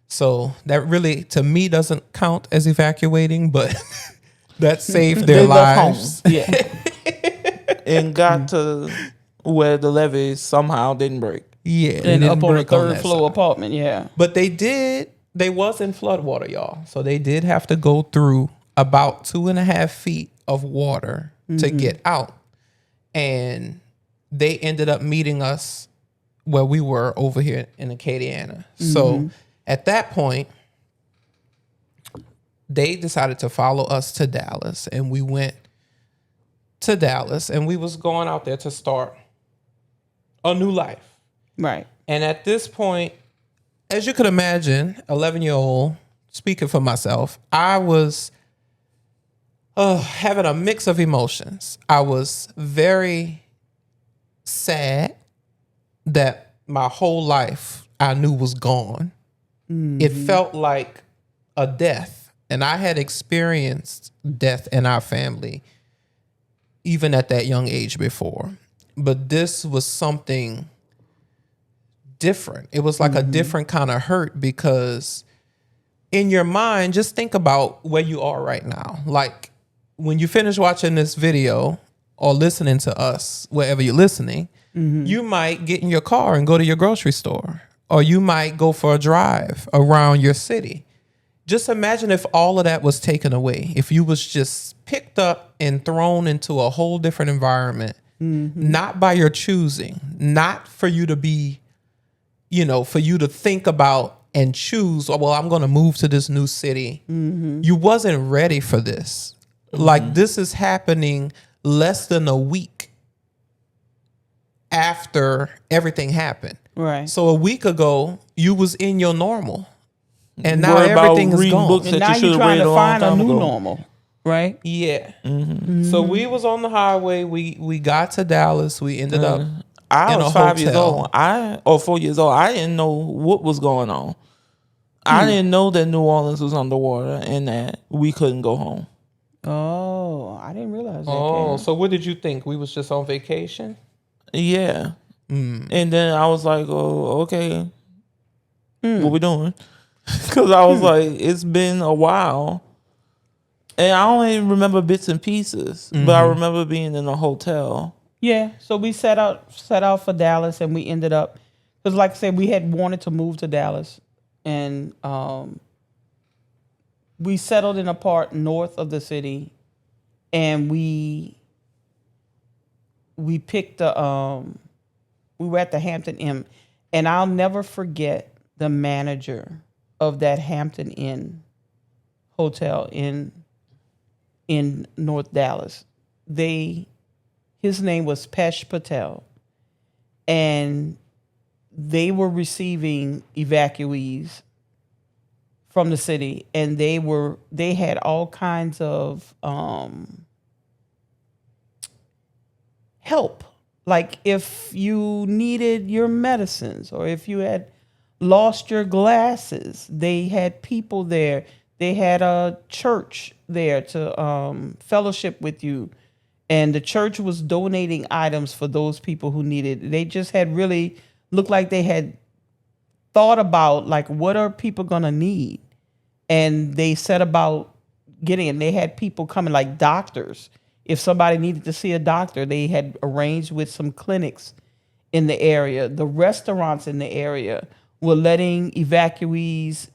S3: So that really, to me, doesn't count as evacuating, but that saved their
S1: They left
S3: lives.
S1: home. Yeah. And got to where the levee somehow didn't break.
S3: Yeah,
S2: And up on the third floor apartment, yeah.
S3: But they was in floodwater, y'all. So they did have to go through about 2.5 feet of water to get out. And they ended up meeting us where we were over here in Acadiana. So at that point, they decided to follow us to Dallas. And we went to Dallas, and we was going out there to start a new life.
S2: Right.
S3: And at this point, as you could imagine, 11-year-old, speaking for myself, I was having a mix of emotions. I was very sad that my whole life I knew was gone. It felt like a death. And I had experienced death in our family, even at that young age before. But this was something different. It was like a different kind of hurt, because in your mind, just think about where you are right now. Like when you finish watching this video or listening to us, wherever you're listening, you might get in your car and go to your grocery store, or you might go for a drive around your city. Just imagine if all of that was taken away, if you was just picked up and thrown into a whole different environment, not by your choosing, not for you to be, for you to think about and choose, well, I'm going to move to this new city. You wasn't ready for this. Like, this is happening less than a week after everything happened.
S2: Right.
S3: So a week ago, you was in your normal. And now
S1: Worry about
S3: everything is
S1: reading
S3: gone.
S1: books
S2: And
S1: that
S2: now
S1: you
S2: you're
S1: should have
S2: trying
S1: read
S2: to
S1: a long
S2: find a
S1: time
S2: new
S1: ago.
S2: normal, right?
S3: Yeah. So we was on the highway. We got to Dallas. We ended up
S1: I
S3: in
S1: was
S3: a
S1: 5 years
S3: hotel.
S1: old. Or 4 years old. I didn't know what was going on. I didn't know that New Orleans was underwater and that we couldn't go home.
S2: Oh, I didn't realize that.
S3: Oh,
S2: Karen.
S3: so what did you think? We was just on vacation?
S1: Yeah. And then I was like, oh, okay. What we doing? Because I was like, it's been a while. And I only remember bits and pieces. But I remember being in a hotel.
S2: Yeah. So we set out for Dallas, and we ended up, because like I said, we had wanted to move to Dallas, and we settled in a part north of the city, and we picked we were at the Hampton Inn, and I'll never forget the manager of that Hampton Inn hotel in North Dallas. His name was Pesh Patel, and they were receiving evacuees from the city, and they had all kinds of help. Like if you needed your medicines, or if you had lost your glasses, they had people there. They had a church there to fellowship with you. And the church was donating items for those people who needed. They just had really looked like they had thought about, like, what are people gonna need? And they set about getting it. They had people coming, like doctors. If somebody needed to see a doctor, they had arranged with some clinics in the area. The restaurants in the area were letting evacuees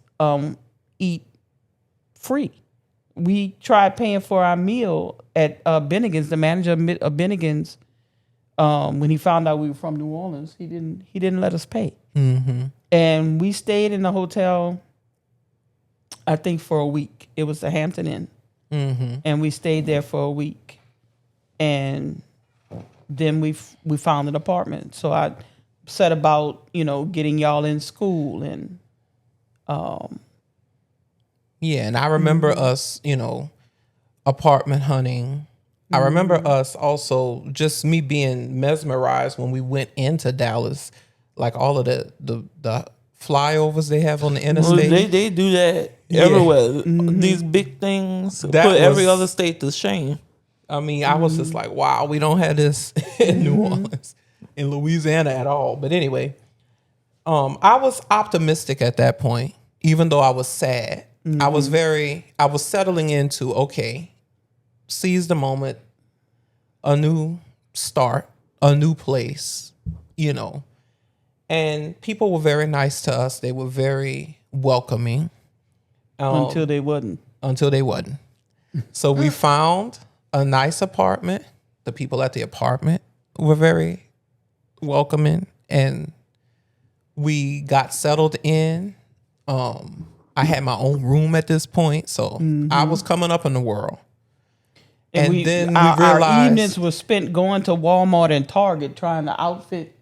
S2: eat free. We tried paying for our meal at Bennigan's. The manager of Bennigan's, when he found out we were from New Orleans, he didn't let us pay. And we stayed in the hotel, I think, for a week. It was the Hampton Inn, and we stayed there for a week, and then we found an apartment. So I set about getting y'all in school, and
S3: yeah, and I remember us, apartment hunting. I remember us also, just me being mesmerized when we went into Dallas, like all of the flyovers they have on the interstate.
S1: They do that everywhere. These big things
S3: That
S1: put every
S3: was-
S1: other state to shame.
S3: I mean, I was just like, wow, we don't have this in New Orleans, in Louisiana at all. But anyway, I was optimistic at that point, even though I was sad. I was settling into, okay, seize the moment, a new start, a new place, you know. And people were very nice to us. They were very welcoming.
S2: Until they wasn't.
S3: So we found a nice apartment. The people at the apartment were very welcoming, and we got settled in. I had my own room at this point, so I was coming up in the world. And then we realized
S2: our evenings were spent going to Walmart and Target trying to outfit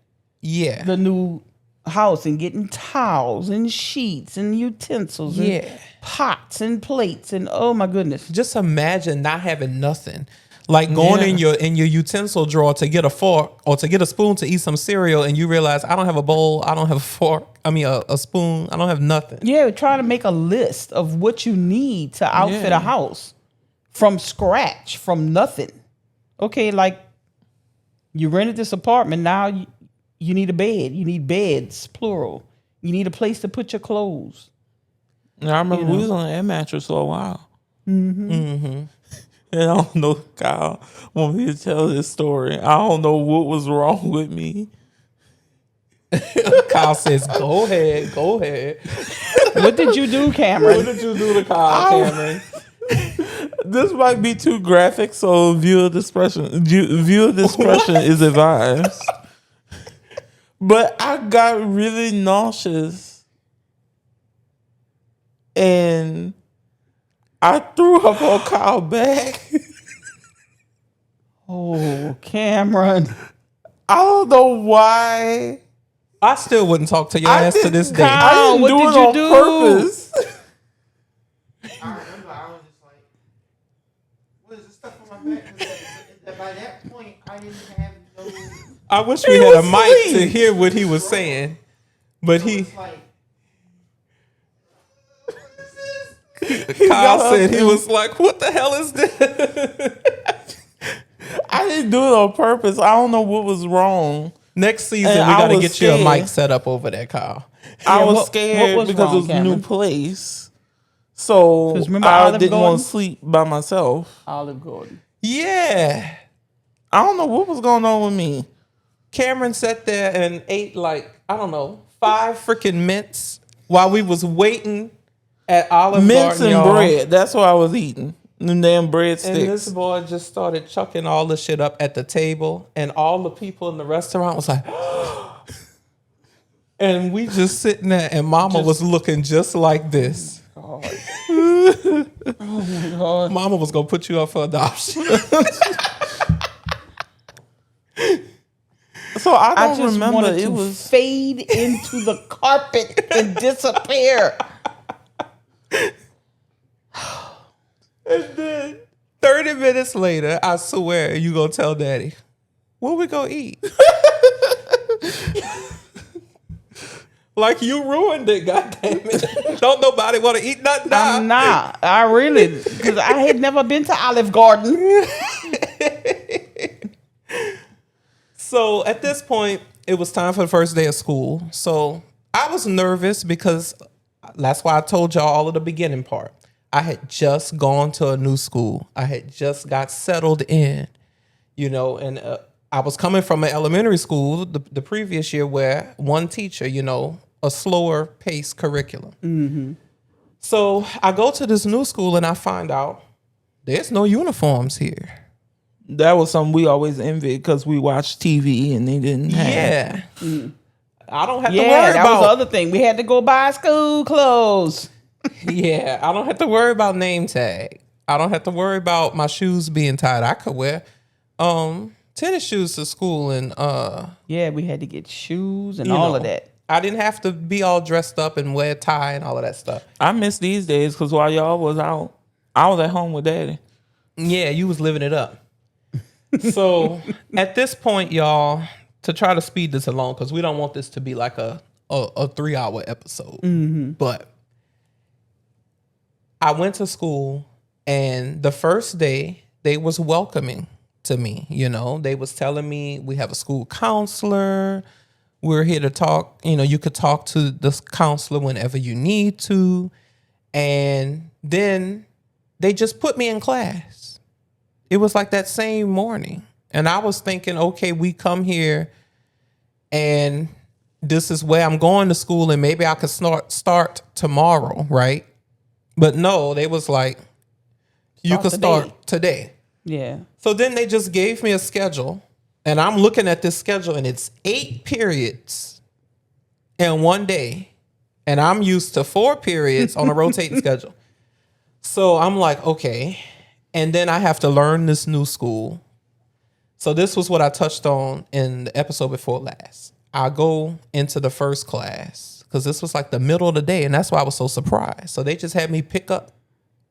S2: the new house and getting towels and sheets and utensils and pots and plates and oh my goodness.
S3: Just imagine not having nothing. Like going in your utensil drawer to get a fork or to get a spoon to eat some cereal, and you realize I don't have a bowl, I don't have a fork, a spoon, I don't have nothing.
S2: Yeah, trying to make a list of what you need to outfit a house from scratch, from nothing. Okay, like you rented this apartment, now you need a bed, you need beds, plural. You need a place to put your clothes.
S1: And I remember we was on an air mattress for a while. And I don't know, Kyle want me to tell this story. I don't know what was wrong with me.
S3: Kyle says, go ahead.
S2: What did you do, Cameron?
S3: What did you do to Kyle, Cameron?
S1: This might be too graphic, so viewer discretion is advised. But I got really nauseous, and I threw up on Kyle's back.
S2: Oh, Cameron.
S1: I don't know why.
S3: I still wouldn't talk to your ass to this day.
S1: I didn't
S2: what
S1: do
S2: did
S1: it
S2: you
S1: on
S2: do?
S1: purpose.
S4: I remember I was just like, what is this stuff on my back? By that point, I didn't have no.
S3: I wish we had a mic to hear what he was saying, but he.
S4: It's like,
S3: Kyle said he was like, "What the hell is this?"
S1: I didn't do it on purpose. I don't know what was wrong.
S3: Next season,
S1: And
S3: we
S1: I
S3: got to
S1: was
S3: get you a
S1: scared.
S3: mic set up over there, Kyle.
S1: I was
S2: what
S1: scared
S2: was
S1: because
S2: wrong,
S1: it was a new
S2: Cameron?
S1: place. So
S2: 'Cause remember
S1: I
S2: Olive
S1: didn't want
S2: Garden?
S1: to sleep by myself.
S2: Olive Garden.
S3: Yeah,
S1: I don't know what was going on with me.
S3: Cameron sat there and ate like, I don't know, 5 freaking mints while we was waiting at Olive
S1: Mints
S3: Garden,
S1: and
S3: y'all.
S1: bread. That's what I was eating. Them damn bread
S3: And this
S1: sticks.
S3: boy just started chucking all the shit up at the table, and all the people in the restaurant was like, and we just sitting there, and Mama was looking just like this.
S2: Oh my God.
S3: Mama was gonna put you up for adoption.
S1: So I
S2: I
S1: don't
S2: just
S1: remember.
S2: wanted
S1: It
S2: to
S1: was
S2: fade into the carpet and disappear.
S3: And then 30 minutes later, I swear you gonna tell Daddy, what we gonna eat? Like you ruined it, goddamn it. Don't nobody want to eat nothing now.
S2: Nah, I really, because I had never been to Olive Garden.
S3: So at this point, it was time for the first day of school. So I was nervous because that's why I told y'all all of the beginning part. I had just gone to a new school. I had just got settled in, and I was coming from an elementary school the previous year where one teacher, a slower paced curriculum. Mm-hmm. So I go to this new school and I find out there's no uniforms here.
S1: that was something we always envied because we watched TV and they didn't have.
S3: Yeah. I don't have to
S2: Yeah,
S3: worry
S2: that was the
S3: about
S2: other thing. We had to go buy school clothes.
S3: Yeah, I don't have to worry about name tag. I don't have to worry about my shoes being tied. I could wear tennis shoes to school and
S2: Yeah, we had to get shoes and
S3: you
S2: all
S3: know,
S2: of that.
S3: I didn't have to be all dressed up and wear a tie and all of that stuff.
S1: I miss these days because while y'all was out, I was at home with Daddy.
S3: Yeah, you was living it up. So at this point, y'all, to try to speed this along, because we don't want this to be like a 3-hour episode. But I went to school, and the first day they was welcoming to me. You know, they was telling me we have a school counselor. We're here to talk. You know, you could talk to this counselor whenever you need to. And then they just put me in class. It was like that same morning. And I was thinking, okay, we come here and this is where I'm going to school and maybe I could start tomorrow, right? But no, they was like, you could start today.
S2: Yeah.
S3: So then they just gave me a schedule, and I'm looking at this schedule, and it's 8 periods in one day, and I'm used to 4 periods on a rotating schedule. So I'm like, okay, and then I have to learn this new school. So this was what I touched on in the episode before last. I go into the first class because this was like the middle of the day, and that's why I was so surprised. So they just had me pick up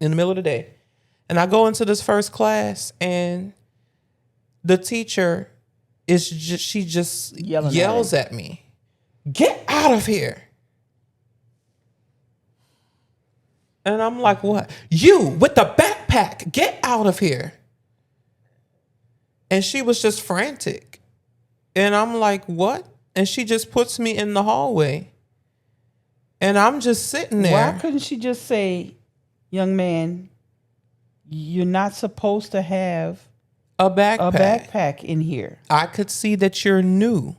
S3: in the middle of the day. And I go into this first class, and the teacher she just yells at me, "Get out of here." And I'm like, what? You with the backpack, get out of here. And she was just frantic. And I'm like, what? And she just puts me in the hallway. And I'm just sitting there.
S2: Why couldn't she just say, young man, you're not supposed to have
S3: a backpack
S2: in here?
S3: I could see that you're new.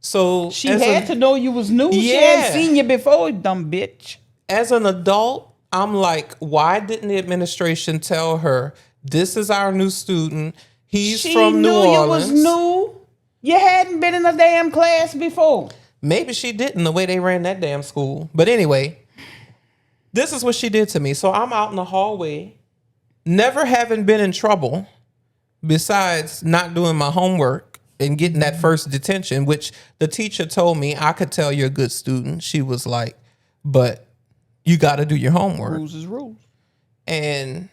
S3: So
S2: she had to know you was new.
S3: Yeah.
S2: She hadn't seen you before, dumb bitch.
S3: As an adult, I'm like, why didn't the administration tell her, this is our new student. He's from New Orleans.
S2: You was new. You hadn't been in a damn class before.
S3: Maybe she didn't, the way they ran that damn school. But anyway, this is what she did to me. So I'm out in the hallway, never having been in trouble besides not doing my homework and getting that first detention, which the teacher told me I could tell you're a good student. She was like, but you got to do your homework.
S2: Rules is rules.
S3: And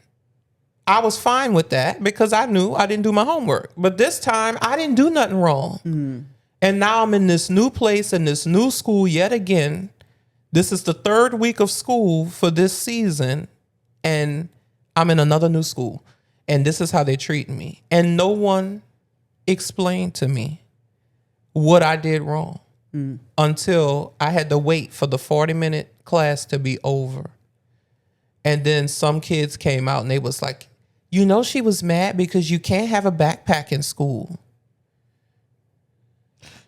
S3: I was fine with that because I knew I didn't do my homework. But this time I didn't do nothing wrong. And now I'm in this new place in this new school yet again. This is the 3rd week of school for this season. And I'm in another new school. And this is how they treat me. And no one explained to me what I did wrong until I had to wait for the 40-minute class to be over. And then some kids came out and they was like, you know, she was mad because you can't have a backpack in school.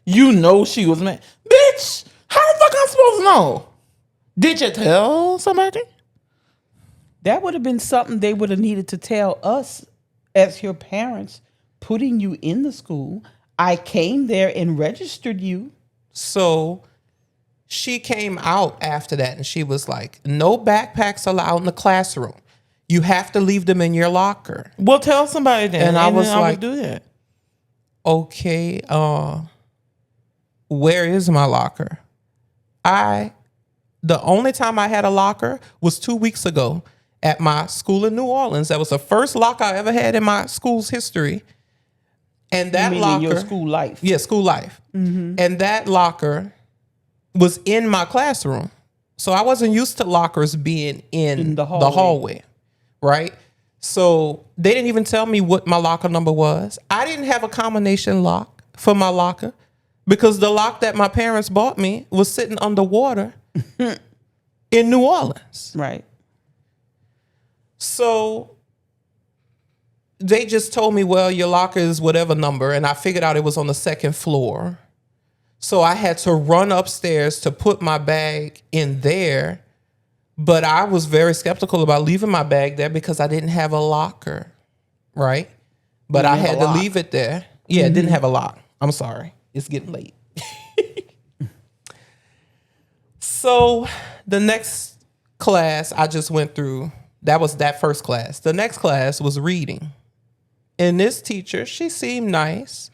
S1: You know she was mad. Bitch, how the fuck I'm supposed to know? Did you tell somebody?
S2: That would have been something they would have needed to tell us as your parents, putting you in the school. I came there and registered you.
S3: So she came out after that and she was like, no backpacks allowed in the classroom. You have to leave them in your locker.
S1: Well, tell somebody then.
S3: And I was
S1: then
S3: like,
S1: I would do that.
S3: Okay, where is my locker? The only time I had a locker was 2 weeks ago at my school in New Orleans. That was the first locker I ever had in my school's history. And that locker,
S2: your school life.
S3: Yeah, school life. Mm-hmm. And that locker was in my classroom. So I wasn't used to lockers being in the hallway. Right? So they didn't even tell me what my locker number was. I didn't have a combination lock for my locker because the lock that my parents bought me was sitting underwater in New Orleans.
S2: Right.
S3: So they just told me, well, your locker is whatever number. And I figured out it was on the 2nd floor. So I had to run upstairs to put my bag in there. But I was very skeptical about leaving my bag there because I didn't have a locker, right? But I had to leave it there. Yeah, it didn't have a lock. I'm sorry. It's getting late. So the next class I just went through, that was that first class. The next class was reading. And this teacher, she seemed nice.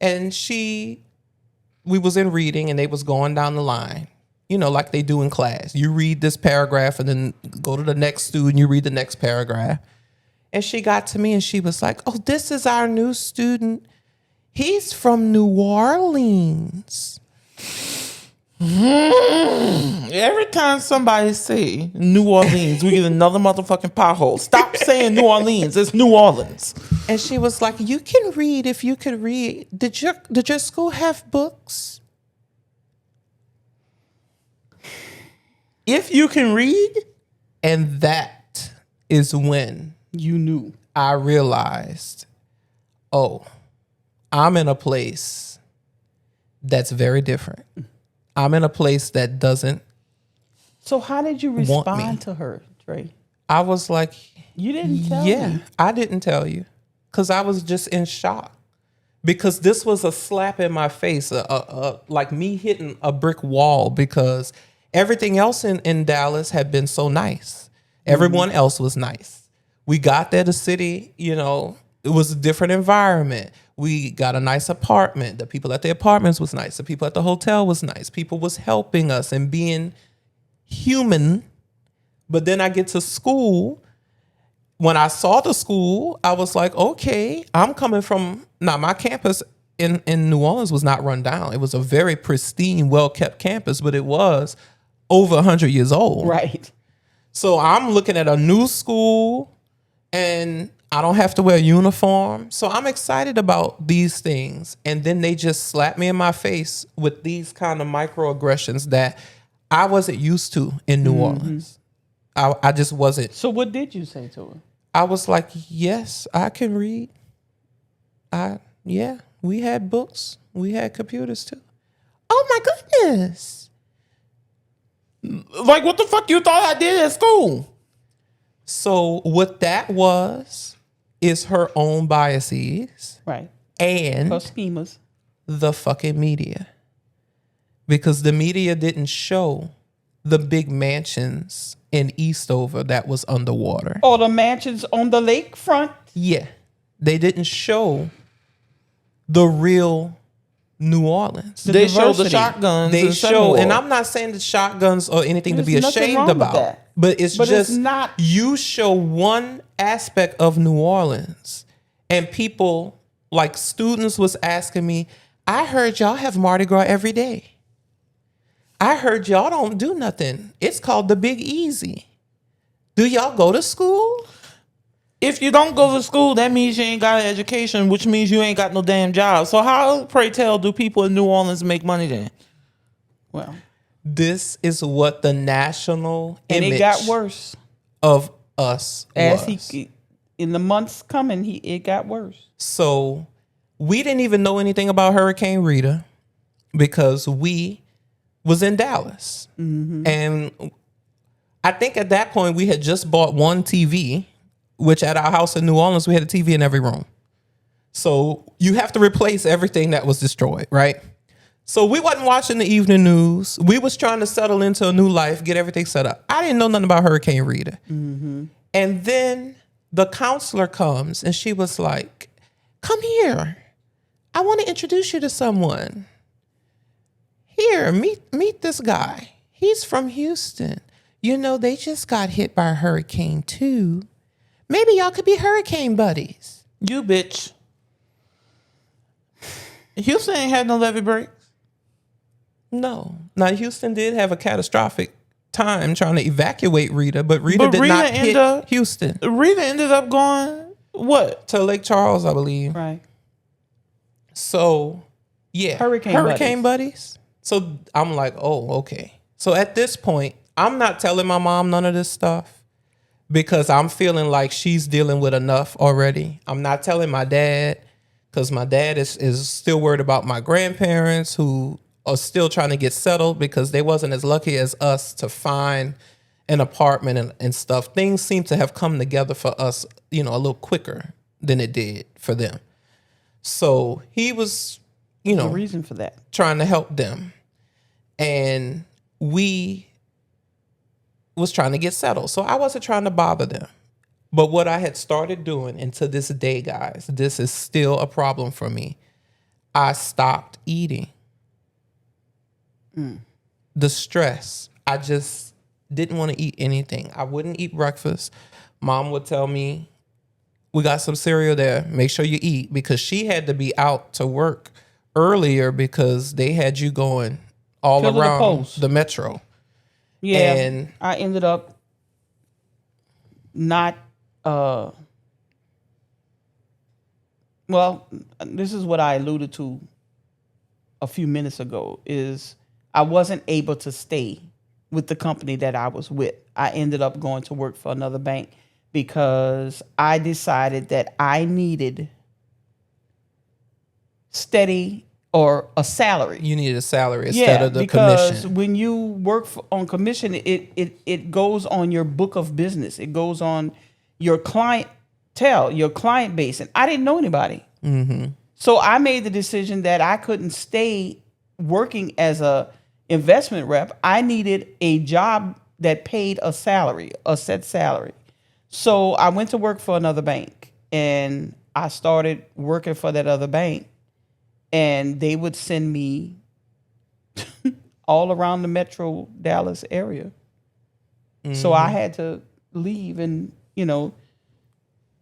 S3: And we was in reading and they was going down the line. You know, like they do in class. You read this paragraph and then go to the next student, you read the next paragraph. And she got to me and she was like, oh, this is our new student. He's from New Orleans.
S1: Every time somebody say New Orleans, we get another motherfucking pothole. Stop saying New Orleans. It's New Orleans.
S3: And she was like, you can read if you could read. Did your school have books?
S1: If you can read?
S3: And that is when
S2: You knew.
S3: I realized, oh, I'm in a place that's very different. I'm in a place that doesn't.
S2: So how did you
S3: Want me.
S2: respond to her, Trey?
S3: I was like,
S2: You didn't tell
S3: yeah,
S2: me.
S3: I didn't tell you because I was just in shock. Because this was a slap in my face, like me hitting a brick wall because everything else in Dallas had been so nice. Everyone else was nice. We got there, the city, you know, it was a different environment. We got a nice apartment. The people at the apartments was nice. The people at the hotel was nice. People was helping us and being human. But then I get to school. When I saw the school, I was like, okay, I'm coming from, now my campus in New Orleans was not run down. It was a very pristine, well-kept campus, but it was over 100 years old.
S2: Right.
S3: So I'm looking at a new school and I don't have to wear a uniform. So I'm excited about these things. And then they just slap me in my face with these kind of microaggressions that I wasn't used to in New Orleans. I just wasn't.
S2: So what did you say to her?
S3: I was like, yes, I can read. Yeah, we had books. We had computers too. Oh my goodness.
S1: Like, what the fuck you thought I did at school?
S3: So what that was is her own biases
S2: Right.
S3: and
S2: Her schemas.
S3: the fucking media. Because the media didn't show the big mansions in Eastover that was underwater.
S2: Or the mansions on the lakefront.
S3: Yeah. They didn't show the real New Orleans.
S1: They showed the
S2: diversity.
S1: shotguns.
S3: They
S1: and
S3: show, and
S1: Stonewall.
S3: I'm not saying the shotguns or anything
S2: There's
S3: to be
S2: nothing
S3: ashamed
S2: wrong with
S3: about,
S2: that.
S3: but it's
S2: But it's
S3: just
S2: not-
S3: you show one aspect of New Orleans, and people like students was asking me, I heard y'all have Mardi Gras every day. I heard y'all don't do nothing. It's called the Big Easy. Do y'all go to school?
S1: If you don't go to school, that means you ain't got an education, which means you ain't got no damn job. So how, pray tell, do people in New Orleans make money then?
S2: Well,
S3: This is what the national
S2: and
S3: image
S2: it got worse.
S3: of us
S2: As
S3: was.
S2: he in the months coming, it got worse.
S3: So we didn't even know anything about Hurricane Rita because we was in Dallas. And I think at that point we had just bought one TV, which at our house in New Orleans, we had a TV in every room. So you have to replace everything that was destroyed, right? So we wasn't watching the evening news. We was trying to settle into a new life, get everything set up. I didn't know nothing about Hurricane Rita. And then the counselor comes and she was like, come here. I want to introduce you to someone. Here, meet this guy. He's from Houston. You know, they just got hit by a hurricane too. Maybe y'all could be hurricane buddies.
S1: You bitch. Houston ain't had no levee breaks.
S3: No. Now, Houston did have a catastrophic time trying to evacuate Rita, but Rita did not hit Houston.
S1: Rita ended up going, what?
S3: To Lake Charles, I believe.
S2: Right.
S3: So, yeah.
S2: Hurricane
S3: buddies. So I'm like, oh, okay. So at this point, I'm not telling my mom none of this stuff because I'm feeling like she's dealing with enough already. I'm not telling my dad because my dad is still worried about my grandparents who are still trying to get settled because they wasn't as lucky as us to find an apartment and stuff. Things seem to have come together for us, a little quicker than it did for them. So he was,
S2: The reason for that.
S3: trying to help them. And we was trying to get settled. So I wasn't trying to bother them. But what I had started doing, and to this day, guys, this is still a problem for me. I stopped eating. The stress. I just didn't want to eat anything. I wouldn't eat breakfast. Mom would tell me, We got some cereal there. Make sure you eat, because she had to be out to work earlier because they had you going all
S2: Fill
S3: around
S2: the post.
S3: the metro.
S2: Yeah,
S3: And
S2: I ended up not. Well, this is what I alluded to a few minutes ago. Is I wasn't able to stay with the company that I was with. I ended up going to work for another bank because I decided that I needed steady or a salary.
S3: you need a salary instead of the
S2: because
S3: commission.
S2: when you work on commission, it goes on your book of business. It goes on your clientele, your client base. And I didn't know anybody.
S3: Mm-hmm.
S2: So I made the decision that I couldn't stay working as a investment rep. I needed a job that paid a salary, a set salary. So I went to work for another bank, and I started working for that other bank, and they would send me all around the metro Dallas area.
S3: Mm-hmm.
S2: So I had to leave, and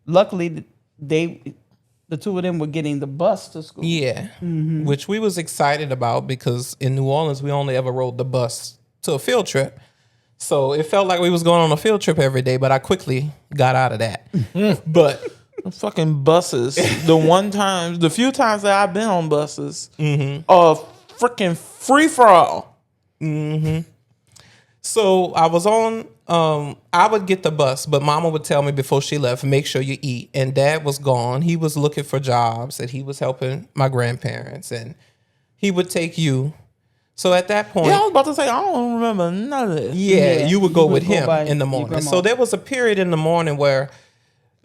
S2: luckily the two of them were getting the bus to school.
S3: Yeah, which we was excited about, because in New Orleans we only ever rode the bus to a field trip. So it felt like we was going on a field trip every day, but I quickly got out of that. But
S1: The fucking buses. The few times that I've been on buses, are freaking free for all.
S3: so I was on, I would get the bus, but mama would tell me before she left, make sure you eat. And dad was gone. He was looking for jobs, and he was helping my grandparents, and he would take you. So at that point,
S1: Yeah, I was about to say, I don't remember none of this.
S3: yeah, you would go with him
S2: by
S3: in the
S2: your
S3: morning.
S2: grandma.
S3: So there was a period in the morning where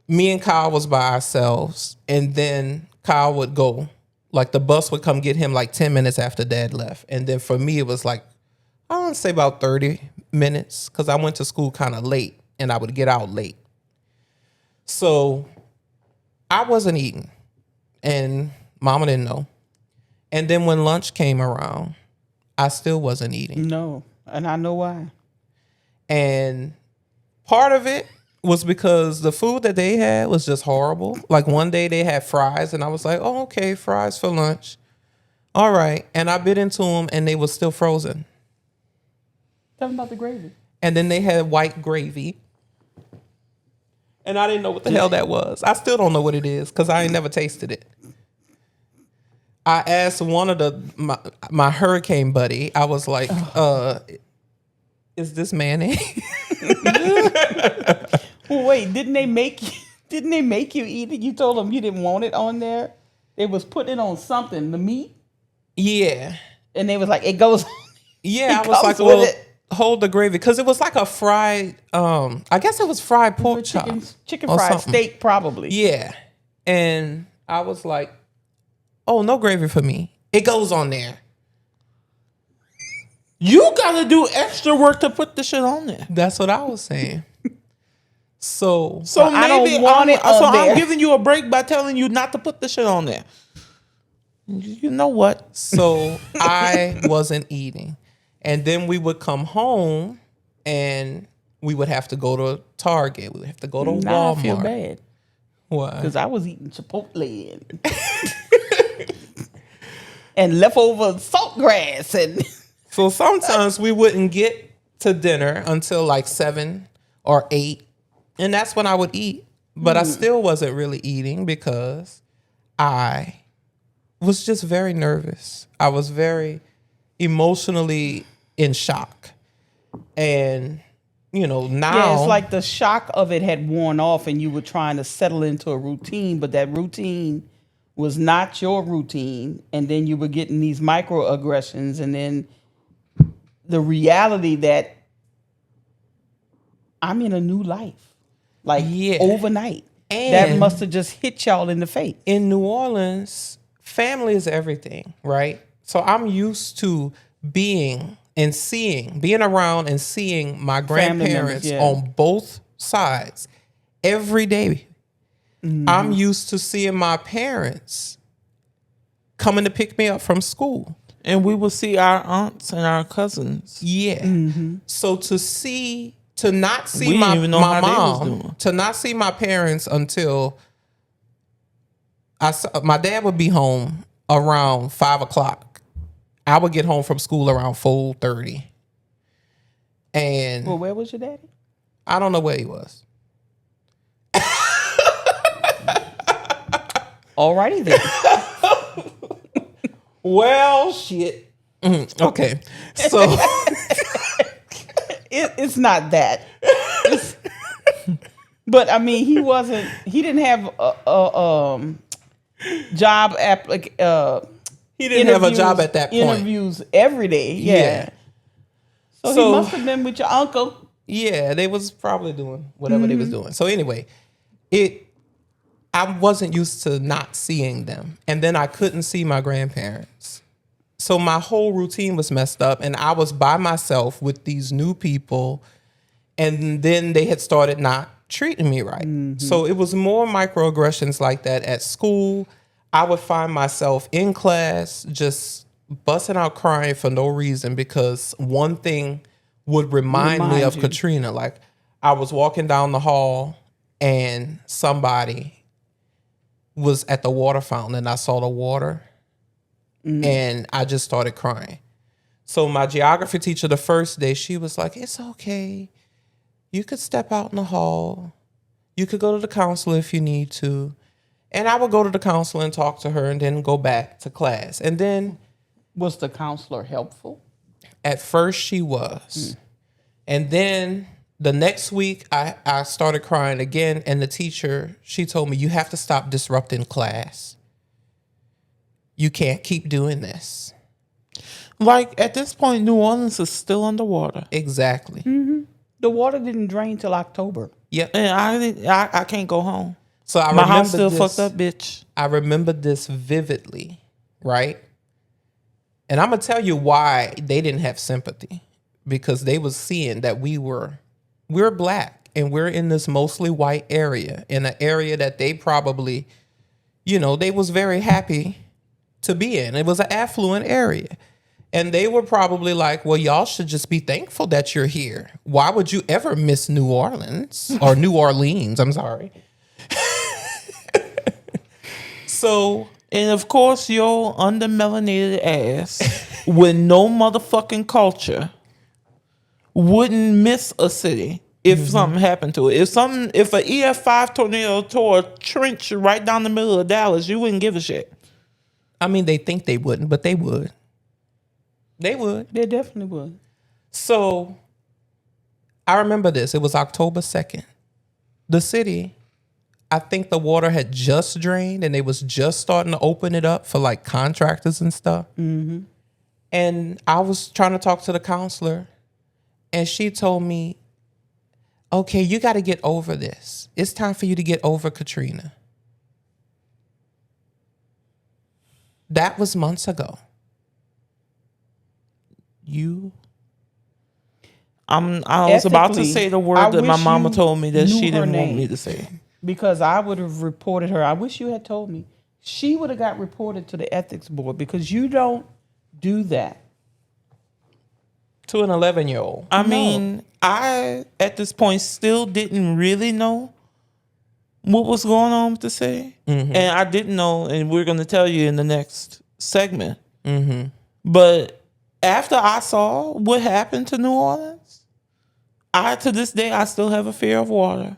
S3: me and Kyle was by ourselves, and then Kyle would go. Like the bus would come get him like 10 minutes after dad left. And then for me, it was like, I want to say about 30 minutes, because I went to school kind of late and I would get out late. So I wasn't eating, and mama didn't know. And then when lunch came around, I still wasn't eating.
S2: No, and I know why.
S3: And part of it was because the food that they had was just horrible. Like one day they had fries, and I was like, oh, okay, fries for lunch. All right. And I bit into them, and they were still frozen.
S2: Tell them about the gravy.
S3: And then they had white gravy. And I didn't know what the hell that was. I still don't know what it is, because I ain't never tasted it. I asked one of my hurricane buddy, I was like, is this mayonnaise?
S2: Well, wait, didn't they make you eat it? You told them you didn't want it on there. They was putting it on something, the meat,
S3: Yeah.
S2: and they was like, it goes.
S3: Yeah,
S2: It
S3: I was like,
S2: comes with
S3: well,
S2: it.
S3: hold the gravy. Because it was like a fried, I guess it was fried pork chop.
S2: Chicken
S3: or
S2: fried
S3: something.
S2: steak, probably.
S3: Yeah. And I was like, oh, no gravy for me. It goes on there.
S1: You gotta do extra work to put the shit on there.
S3: That's what I was saying. So
S1: So
S2: Well, I don't
S1: maybe
S2: want it on there.
S1: I'm giving you a break by telling you not to put the shit on there. You know what?
S3: So I wasn't eating. And then we would come home, and we would have to go to Target. We would have to go to
S2: Now
S3: Walmart.
S2: I feel bad
S3: Why?
S2: because I was eating Chipotle and leftover salt grass and.
S3: So sometimes we wouldn't get to dinner until like 7 or 8. And that's when I would eat. But I still wasn't really eating because I was just very nervous. I was very emotionally in shock. And, now.
S2: Yeah, it's like the shock of it had worn off and you were trying to settle into a routine, but that routine was not your routine. And then you were getting these microaggressions, and then the reality that I'm in a new life, like overnight.
S3: And
S2: that must have just hit y'all in the face.
S3: In New Orleans, family is everything, right? So I'm used to being around and seeing my grandparents on both sides every day. Mm-hmm. I'm used to seeing my parents coming to pick me up from school.
S1: And we will see our aunts and our cousins.
S3: Yeah. Mm-hmm. So to not see
S1: We
S3: my
S1: didn't even know how they was
S3: mom,
S1: doing.
S3: to not see my parents until My dad would be home around 5:00. I would get home from school around 4:30. And
S2: Well, where was your daddy?
S3: I don't know where he was.
S2: Alrighty then.
S3: Well, shit. Okay. So
S2: It's not that. But I mean, he didn't have a job
S3: he didn't have a job at that point.
S2: Interviews every day. Yeah. So he must have been with your uncle.
S3: Yeah, they was probably doing whatever they was doing. So anyway, I wasn't used to not seeing them. And then I couldn't see my grandparents. So my whole routine was messed up, and I was by myself with these new people, and then they had started not treating me right. So it was more microaggressions like that at school. I would find myself in class just busting out crying for no reason because one thing would remind me of
S2: you.
S3: Katrina. Like I was walking down the hall and somebody was at the water fountain and I saw the water and I just started crying. So my geography teacher the first day, she was like, it's okay. You could step out in the hall. You could go to the counselor if you need to. And I would go to the counselor and talk to her and then go back to class. And then
S2: Was the counselor helpful?
S3: at first she was. And then the next week I started crying again. And the teacher, she told me, you have to stop disrupting class. You can't keep doing this.
S1: Like at this point, New Orleans is still underwater.
S3: Exactly.
S2: The water didn't drain till October.
S3: Yep.
S1: And I can't go home.
S3: So I
S1: My
S3: remember
S1: house still
S3: this,
S1: fucked up, bitch.
S3: I remember this vividly, right? And I'm gonna tell you why they didn't have sympathy, because they was seeing that we're black and we're in this mostly white area, in an area that they probably, they was very happy to be in. It was an affluent area. And they were probably like, well, y'all should just be thankful that you're here. Why would you ever miss New Orleans or New Orleans? I'm sorry. So,
S1: And of course, your undermelanated ass with no motherfucking culture wouldn't miss a city if something happened to it. If an EF5 tornado tore a trench right down the middle of Dallas, you wouldn't give a shit.
S3: I mean, they think they wouldn't, but they would. They would.
S2: They definitely would.
S3: So I remember this. It was October 2nd. The city, I think the water had just drained and they was just starting to open it up for like contractors and stuff. And I was trying to talk to the counselor and she told me, okay, you got to get over this. It's time for you to get over Katrina. That was months ago.
S1: I was about to
S2: Ethically,
S1: say the
S2: I
S1: word that my
S2: wish
S1: mama
S2: you
S1: told me that
S2: knew
S1: she
S2: her
S1: didn't want
S2: name.
S1: me to say.
S2: Because I would have reported her. I wish you had told me. She would have got reported to the ethics board because you don't do that.
S3: To an 11-year-old.
S1: I mean, I, at this point, still didn't really know what was going on with the city. And I didn't know, and we're going to tell you in the next segment. But after I saw what happened to New Orleans, to this day, I still have a fear of water.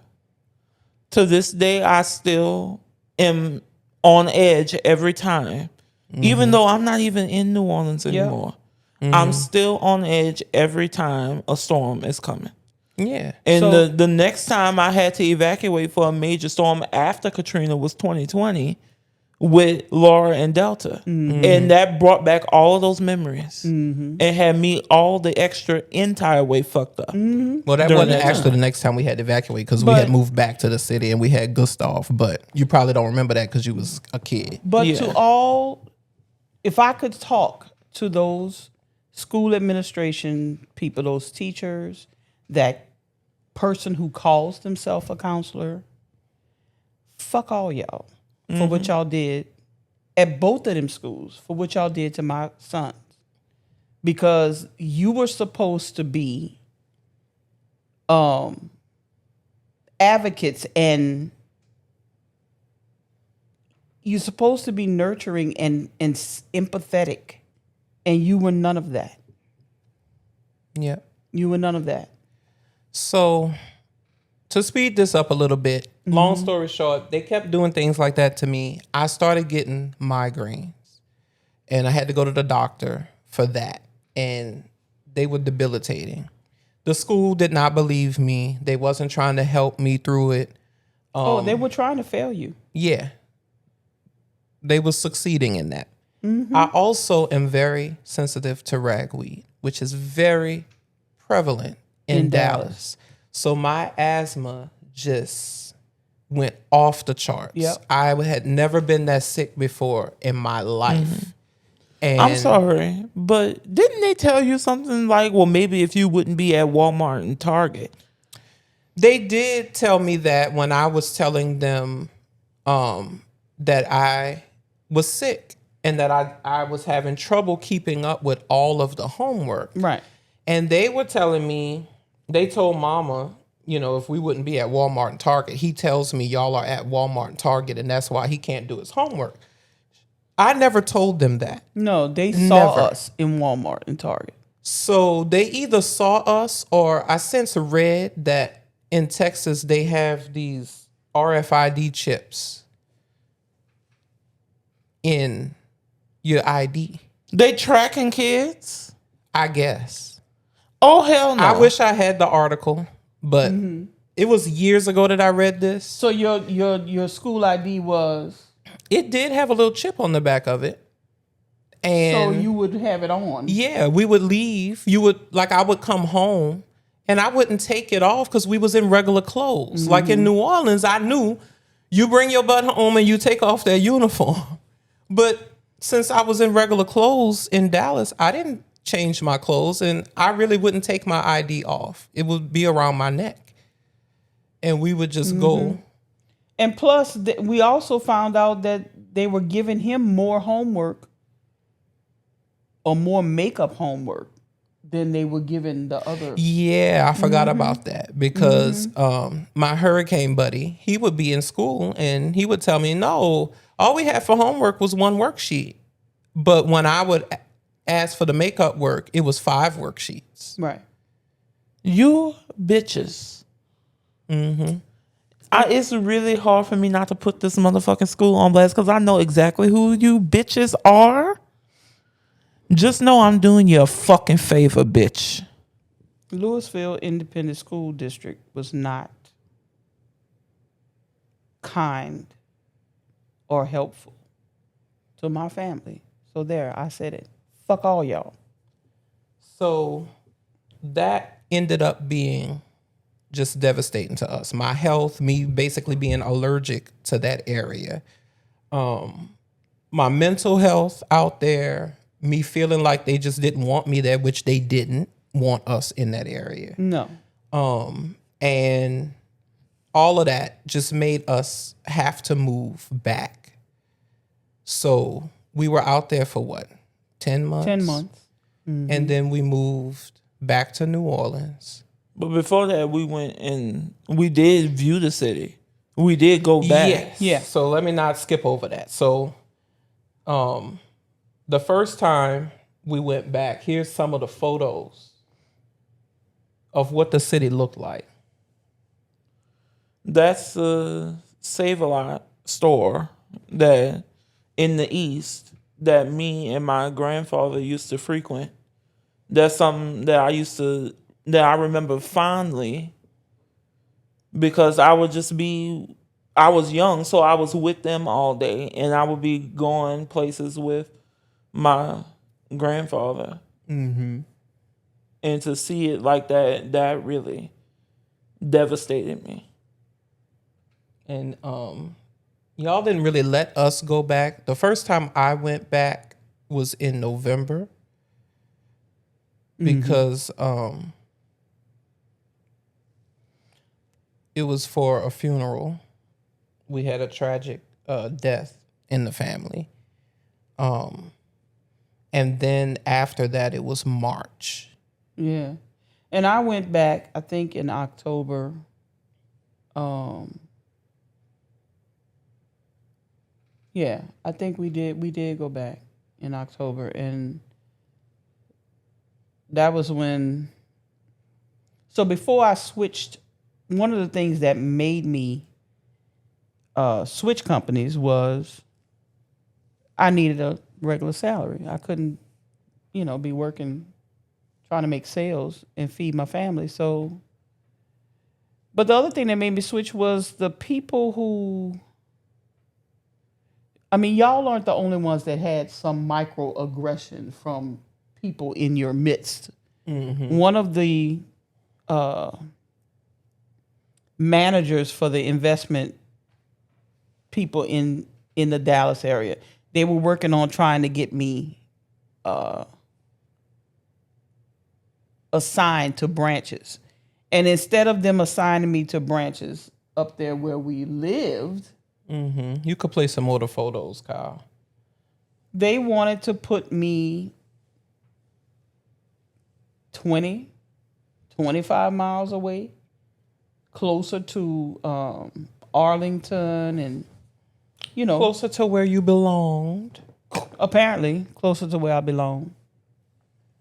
S1: To this day, I still am on edge every time. Even though I'm not even in New Orleans anymore. I'm still on edge every time a storm is coming.
S3: Yeah.
S1: And
S2: So-
S1: the next time I had to evacuate for a major storm after Katrina was 2020 with Laura and Delta. And that brought back all of those memories. And had me all the extra entire way fucked up.
S3: Well, that
S1: During
S3: wasn't
S1: that
S3: actually
S1: time.
S3: the next time we had to evacuate because we had moved back to the city and we had Gustav. But you probably don't remember that because you was a kid.
S2: But
S1: Yeah.
S2: to all, if I could talk to those school administration people, those teachers, that person who calls themselves a counselor, fuck all y'all for what y'all did at both of them schools, for what y'all did to my sons. Because you were supposed to be advocates and you're supposed to be nurturing and empathetic, and you were none of that.
S3: Yeah.
S2: You were none of that.
S3: So to speed this up a little bit, long story short, they kept doing things like that to me. I started getting migraines, and I had to go to the doctor for that, and they were debilitating. The school did not believe me. They wasn't trying to help me through it.
S2: They were trying to fail you.
S3: Yeah. They were succeeding in that. I also am very sensitive to ragweed, which is very prevalent in Dallas. So my asthma just went off the charts.
S2: Yep.
S3: I had never been that sick before in my life. And
S1: I'm sorry, but didn't they tell you something like, well, maybe if you wouldn't be at Walmart and Target?
S3: they did tell me that when I was telling them that I was sick and that I was having trouble keeping up with all of the homework.
S2: Right.
S3: And they were telling me, they told mama, if we wouldn't be at Walmart and Target, he tells me y'all are at Walmart and Target and that's why he can't do his homework. I never told them that.
S2: No, they saw
S3: Never.
S2: us in Walmart and Target.
S3: So they either saw us, or I since read that in Texas they have these RFID chips in your ID.
S1: They tracking kids?
S3: I guess.
S1: Oh, hell no.
S3: I wish I had the article, but it was years ago that I read this.
S2: So your school ID was.
S3: It did have a little chip on the back of it. And
S2: So you would have it on.
S3: yeah, we would leave. I would come home and I wouldn't take it off because we was in regular clothes. Like in New Orleans, I knew you bring your butt home and you take off that uniform. But since I was in regular clothes in Dallas, I didn't change my clothes and I really wouldn't take my ID off. It would be around my neck. And we would just go.
S2: And plus, we also found out that they were giving him more homework or more makeup homework than they were giving the other.
S3: Yeah, I forgot about that because my hurricane buddy, he would be in school and he would tell me, no, all we had for homework was one worksheet. But when I would ask for the makeup work, it was 5 worksheets.
S2: Right.
S1: You bitches. It's really hard for me not to put this motherfucking school on blast because I know exactly who you bitches are. Just know I'm doing you a fucking favor, bitch.
S2: Louisville Independent School District was not kind or helpful to my family. So there, I said it. Fuck all y'all.
S3: So that ended up being just devastating to us. My health, me basically being allergic to that area. My mental health out there, me feeling like they just didn't want me there, which they didn't want us in that area.
S2: No.
S3: And all of that just made us have to move back. So we were out there for what? 10 months?
S2: 10 months.
S3: And then we moved back to New Orleans.
S1: But before that, we went and we did view the city. We did go back.
S3: Yes.
S2: Yeah.
S3: So let me not skip over that. So the first time we went back, here's some of the photos of what the city looked like.
S1: That's a Save-A-Lot store that in the East that me and my grandfather used to frequent. That's something that I remember fondly because I was young, so I was with them all day and I would be going places with my grandfather. And to see it like that really devastated me.
S3: And y'all didn't really let us go back. The first time I went back was in November because it was for a funeral. We had a tragic death in the family. And then after that, it was March.
S2: Yeah. And I went back, I think, in October. Yeah, I think we did. We did go back in October, and that was when. So before I switched, one of the things that made me switch companies was I needed a regular salary. I couldn't, be working, trying to make sales and feed my family. So, but the other thing that made me switch was the people who. I mean, y'all aren't the only ones that had some microaggression from people in your midst. Mm-hmm. One of the managers for the investment people in the Dallas area, they were working on trying to get me assigned to branches. And instead of them assigning me to branches up there where we lived,
S3: you could play some more of the photos, Kyle.
S2: they wanted to put me 20, 25 miles away, closer to Arlington and,
S3: Closer to where you belonged.
S2: apparently closer to where I belong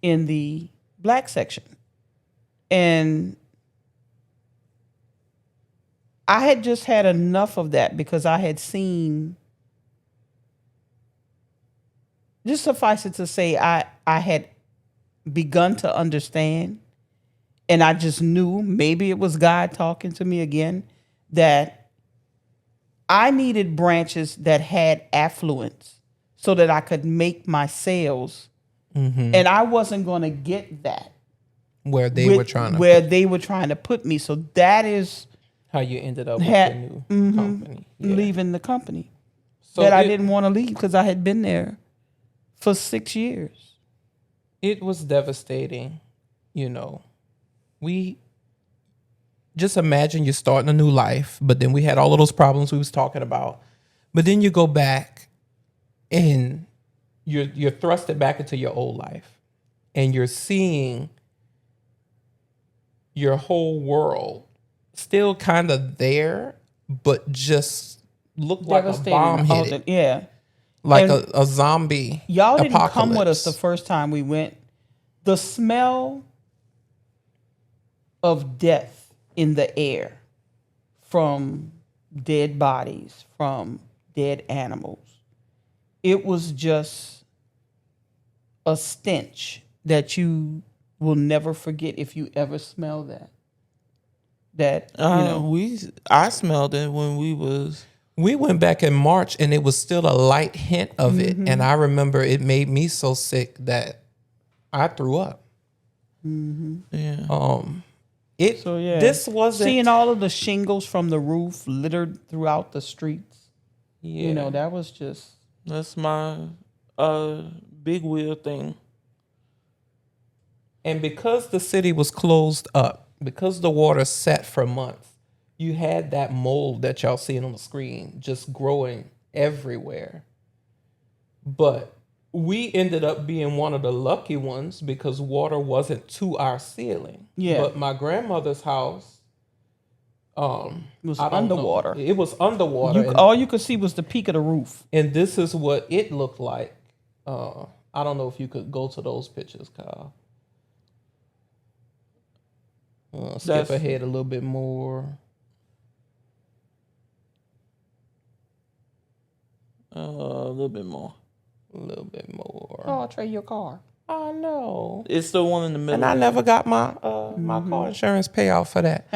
S2: in the black section. And I had just had enough of that because I had seen, just suffice it to say, I had begun to understand, and I just knew, maybe it was God talking to me again, that I needed branches that had affluence so that I could make my sales. Mm-hmm. And I wasn't going to get that
S3: where they were trying
S2: to put me. So that is
S3: how you ended up with the new company.
S2: Yeah. Leaving the company. So I didn't want to leave because I had been there for 6 years.
S3: It was devastating, We just imagine you're starting a new life, but then we had all of those problems we was talking about. But then you go back and you're thrusted back into your old life, and you're seeing your whole world still kind of there, but just look like a bomb hit it.
S2: Yeah.
S3: Like a zombie
S2: y'all
S3: apocalypse.
S2: Didn't come with us the first time we went. The smell of death in the air from dead bodies, from dead animals. It was just a stench that you will never forget if you ever smell that.
S1: I smelled it when
S3: we went back in March, and it was still a light hint of it. And I remember it made me so sick that I threw up.
S2: Mm-hmm.
S1: Yeah.
S3: This wasn't
S2: seeing all of the shingles from the roof littered throughout the streets. Yeah. That was just.
S1: That's my big wheel thing.
S3: And because the city was closed up, because the water sat for months, you had that mold that y'all seeing on the screen just growing everywhere. But we ended up being one of the lucky ones because water wasn't to our ceiling.
S2: Yeah.
S3: But my grandmother's house
S2: was underwater.
S3: It was underwater.
S2: All you could see was the peak of the roof.
S3: And this is what it looked like. I don't know if you could go to those pictures, Kyle. Skip ahead a little bit more.
S1: A little bit more.
S2: Oh, I'll trade your car.
S3: I know.
S1: It's the one in the middle.
S3: And I never got my my car insurance payout for that.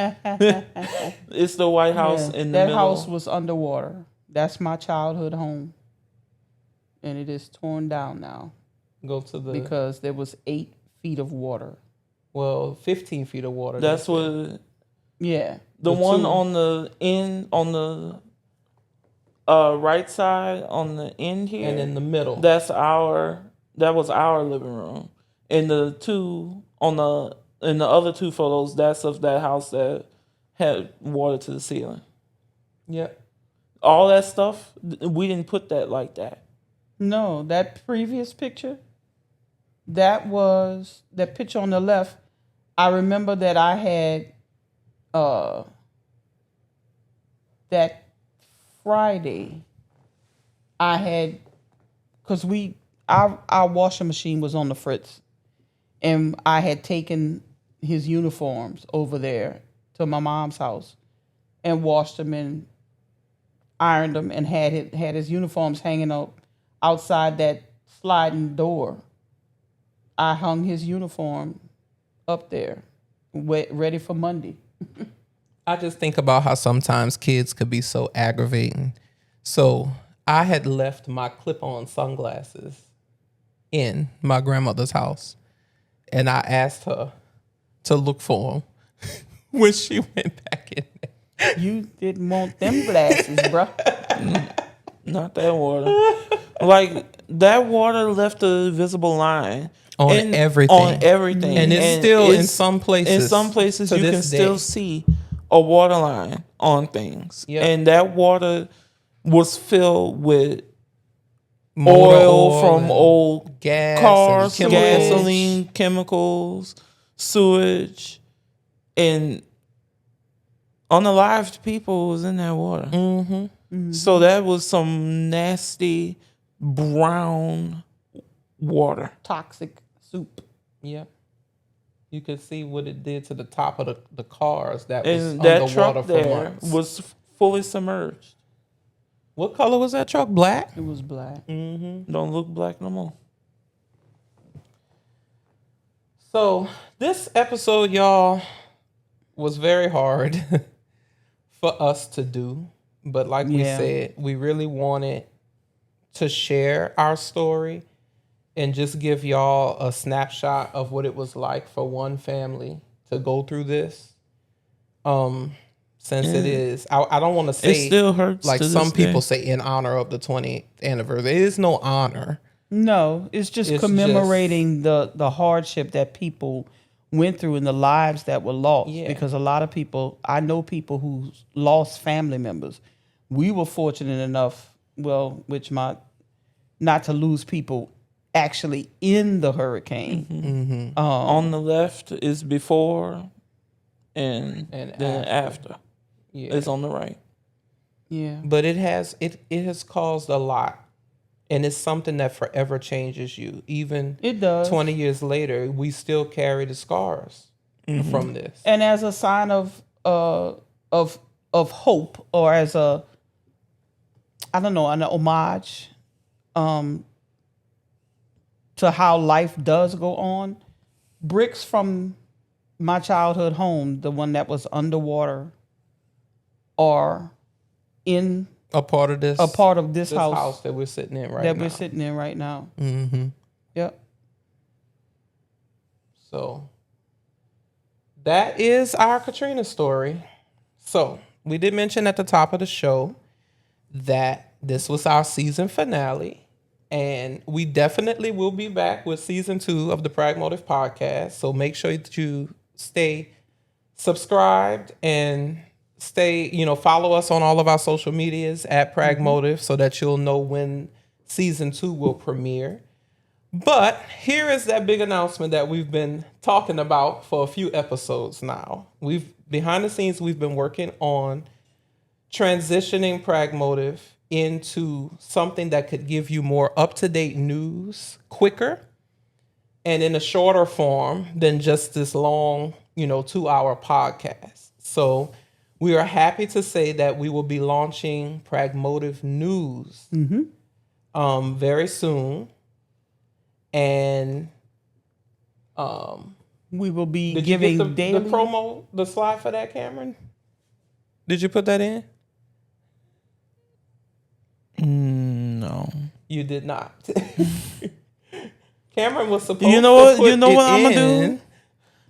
S1: It's the White House in the middle.
S2: That house was underwater. That's my childhood home. And it is torn down now. Because there was 8 feet of water.
S3: Well, 15 feet of water.
S1: That's what.
S2: Yeah.
S1: The one on the end, on the right side, on the end here,
S3: and in the middle.
S1: That was our living room. And the two in the other 2 photos, that's of that house that had water to the ceiling.
S3: Yep.
S1: All that stuff, we didn't put that like that.
S2: No, that previous picture, that picture on the left. I remember that I had that Friday, I had, because our washing machine was on the fritz, and I had taken his uniforms over there to my mom's house and washed them and ironed them and had his uniforms hanging up outside that sliding door. I hung his uniform up there, ready for Monday.
S3: I just think about how sometimes kids could be so aggravating. So I had left my clip-on sunglasses in my grandmother's house, and I asked her to look for them when she went back in there.
S2: You didn't want them glasses, bro.
S1: Not that water. Like, that water left a visible line.
S3: On everything.
S1: On everything.
S3: And it's still in some places.
S1: In some places,
S3: to
S1: you can
S3: this day.
S1: still see a water line on things.
S3: Yep.
S1: And that water was filled with
S3: Motor
S1: oil from
S3: and
S1: old
S3: gas
S1: cars,
S3: and chemicals.
S1: gasoline, chemicals, sewage, and unalived people was in that water.
S3: Mm-hmm.
S2: Mm-hmm.
S1: So that was some nasty brown water.
S2: Toxic soup.
S3: Yep. You could see what it did to the top of the cars that was
S1: And that
S3: underwater
S1: truck
S3: for
S1: there
S3: months.
S1: was fully submerged.
S3: What color was that truck? Black?
S2: It was black.
S3: Mm-hmm.
S1: Don't look black no more.
S3: So this episode, y'all, was very hard for us to do. But like we said, we really wanted to share our story and just give y'all a snapshot of what it was like for one family to go through this. Since it is, I don't want to say
S1: It still hurts.
S3: like
S1: to
S3: some
S1: this
S3: people
S1: day.
S3: say in honor of the 20th anniversary. It is no honor.
S2: No, it's just
S3: It's
S2: commemorating the hardship that people went through and the lives that were lost.
S3: Yeah.
S2: Because a lot of people, I know people who lost family members. We were fortunate enough, not to lose people actually in the hurricane.
S3: Mm-hmm.
S1: On the left is before, and then after.
S3: Yeah.
S1: It's on the right.
S2: Yeah.
S3: But it has caused a lot. And it's something that forever changes you. Even
S2: It does.
S3: 20 years later, we still carry the scars from this.
S2: And as a sign of hope, or as an homage to how life does go on, bricks from my childhood home, the one that was underwater, are in
S3: A part of this
S2: this
S3: house
S2: house
S3: that we're sitting in right
S2: that
S3: now.
S2: we're sitting in right now.
S3: Mm-hmm.
S2: Yep.
S3: So that is our Katrina story. So we did mention at the top of the show that this was our season finale. And we definitely will be back with season 2 of the Pragmotiv podcast. So make sure that you stay subscribed and follow us on all of our social medias at Pragmotiv so that you'll know when season 2 will premiere. But here is that big announcement that we've been talking about for a few episodes now. Behind the scenes, we've been working on transitioning Pragmotiv into something that could give you more up-to-date news quicker and in a shorter form than just this long, 2-hour podcast. So we are happy to say that we will be launching Pragmotiv News very soon. And
S2: We will be
S3: did you
S2: giving
S3: get the
S2: daily
S3: promo, the slide for that, Cameron? Did you put that in?
S1: No.
S3: You did not. Cameron was supposed
S1: You know
S3: to
S1: what?
S3: put
S1: You know
S3: it
S1: what I'm gonna
S3: in.
S1: do?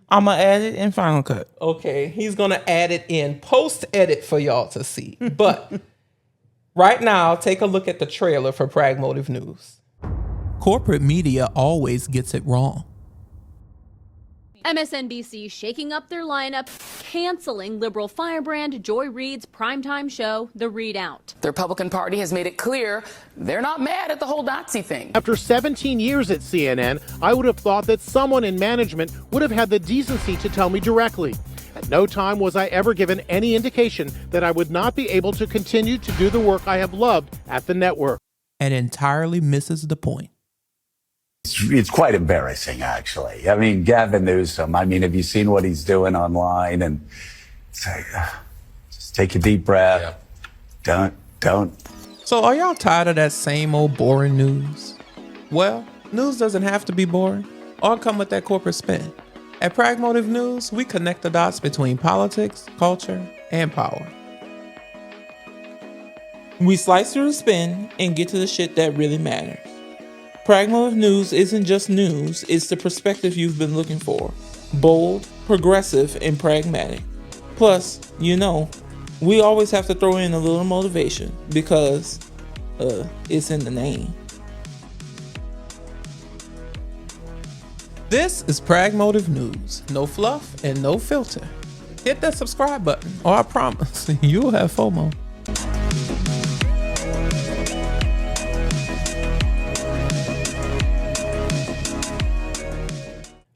S1: I'm gonna add it in Final Cut.
S3: Okay, he's going to add it in post-edit for y'all to see. But right now, take a look at the trailer for Pragmotiv News.
S5: Corporate media always gets it wrong.
S6: MSNBC shaking up their lineup, canceling liberal firebrand Joy Reid's primetime show, The Readout.
S7: The Republican Party has made it clear they're not mad at the whole Nazi thing.
S8: After 17 years at CNN, I would have thought that someone in management would have had the decency to tell me directly. At no time was I ever given any indication that I would not be able to continue to do the work I have loved at the network.
S5: and entirely misses the point.
S9: It's quite embarrassing, actually. I mean, Gavin Newsom, I mean, have you seen what he's doing online? And it's like, just take a deep breath. Yeah. Don't.
S3: So are y'all tired of that same old boring news? Well, news doesn't have to be boring or come with that corporate spin. At Pragmotiv News, we connect the dots between politics, culture, and power.
S1: We slice through the spin and get to the shit that really matters. Pragmotiv News isn't just news, it's the perspective you've been looking for. Bold, progressive, and pragmatic. Plus, we always have to throw in a little motivation because it's in the name.
S3: This is Pragmotiv News. No fluff and no filter. Hit that subscribe button or I promise you'll have FOMO.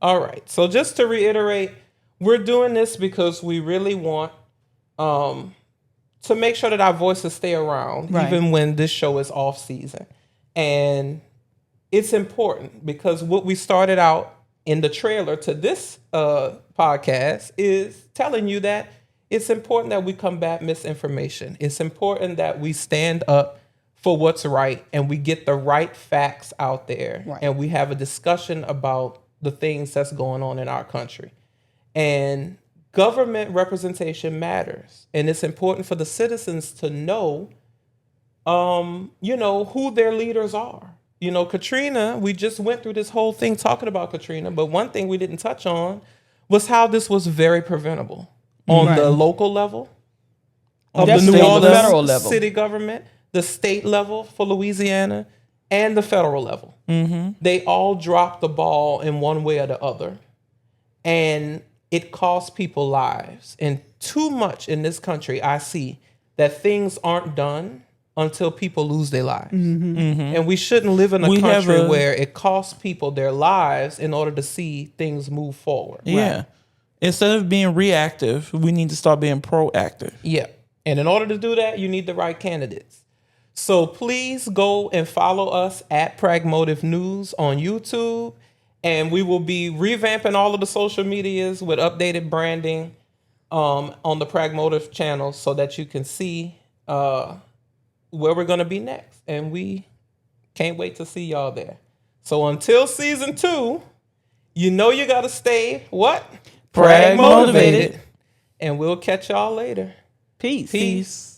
S3: All right, so just to reiterate, we're doing this because we really want to make sure that our voices stay around, even when this show is off season. And it's important because what we started out in the trailer to this podcast is telling you that it's important that we combat misinformation. It's important that we stand up for what's right and we get the right facts out there. And we have a discussion about the things that's going on in our country. And government representation matters. And it's important for the citizens to know, who their leaders are. Katrina, we just went through this whole thing talking about Katrina, but one thing we didn't touch on was how this was very preventable on the local level, of the New Orleans
S2: federal level,
S3: city government, the state level for Louisiana, and the federal level. They all dropped the ball in one way or the other. And it cost people lives. And too much in this country, I see that things aren't done until people lose their lives. And we shouldn't live in a country where it costs people their lives in order to see things move forward.
S1: Yeah. Right. Instead of being reactive, we need to start being proactive.
S3: Yeah. And in order to do that, you need the right candidates. So please go and follow us at Pragmotiv News on YouTube. And we will be revamping all of the social medias with updated branding on the Pragmotiv channel so that you can see where we're going to be next. And we can't wait to see y'all there. So until season 2, you got to stay what?
S1: Prag motivated.
S3: And we'll catch y'all later.
S2: Peace.
S3: Peace.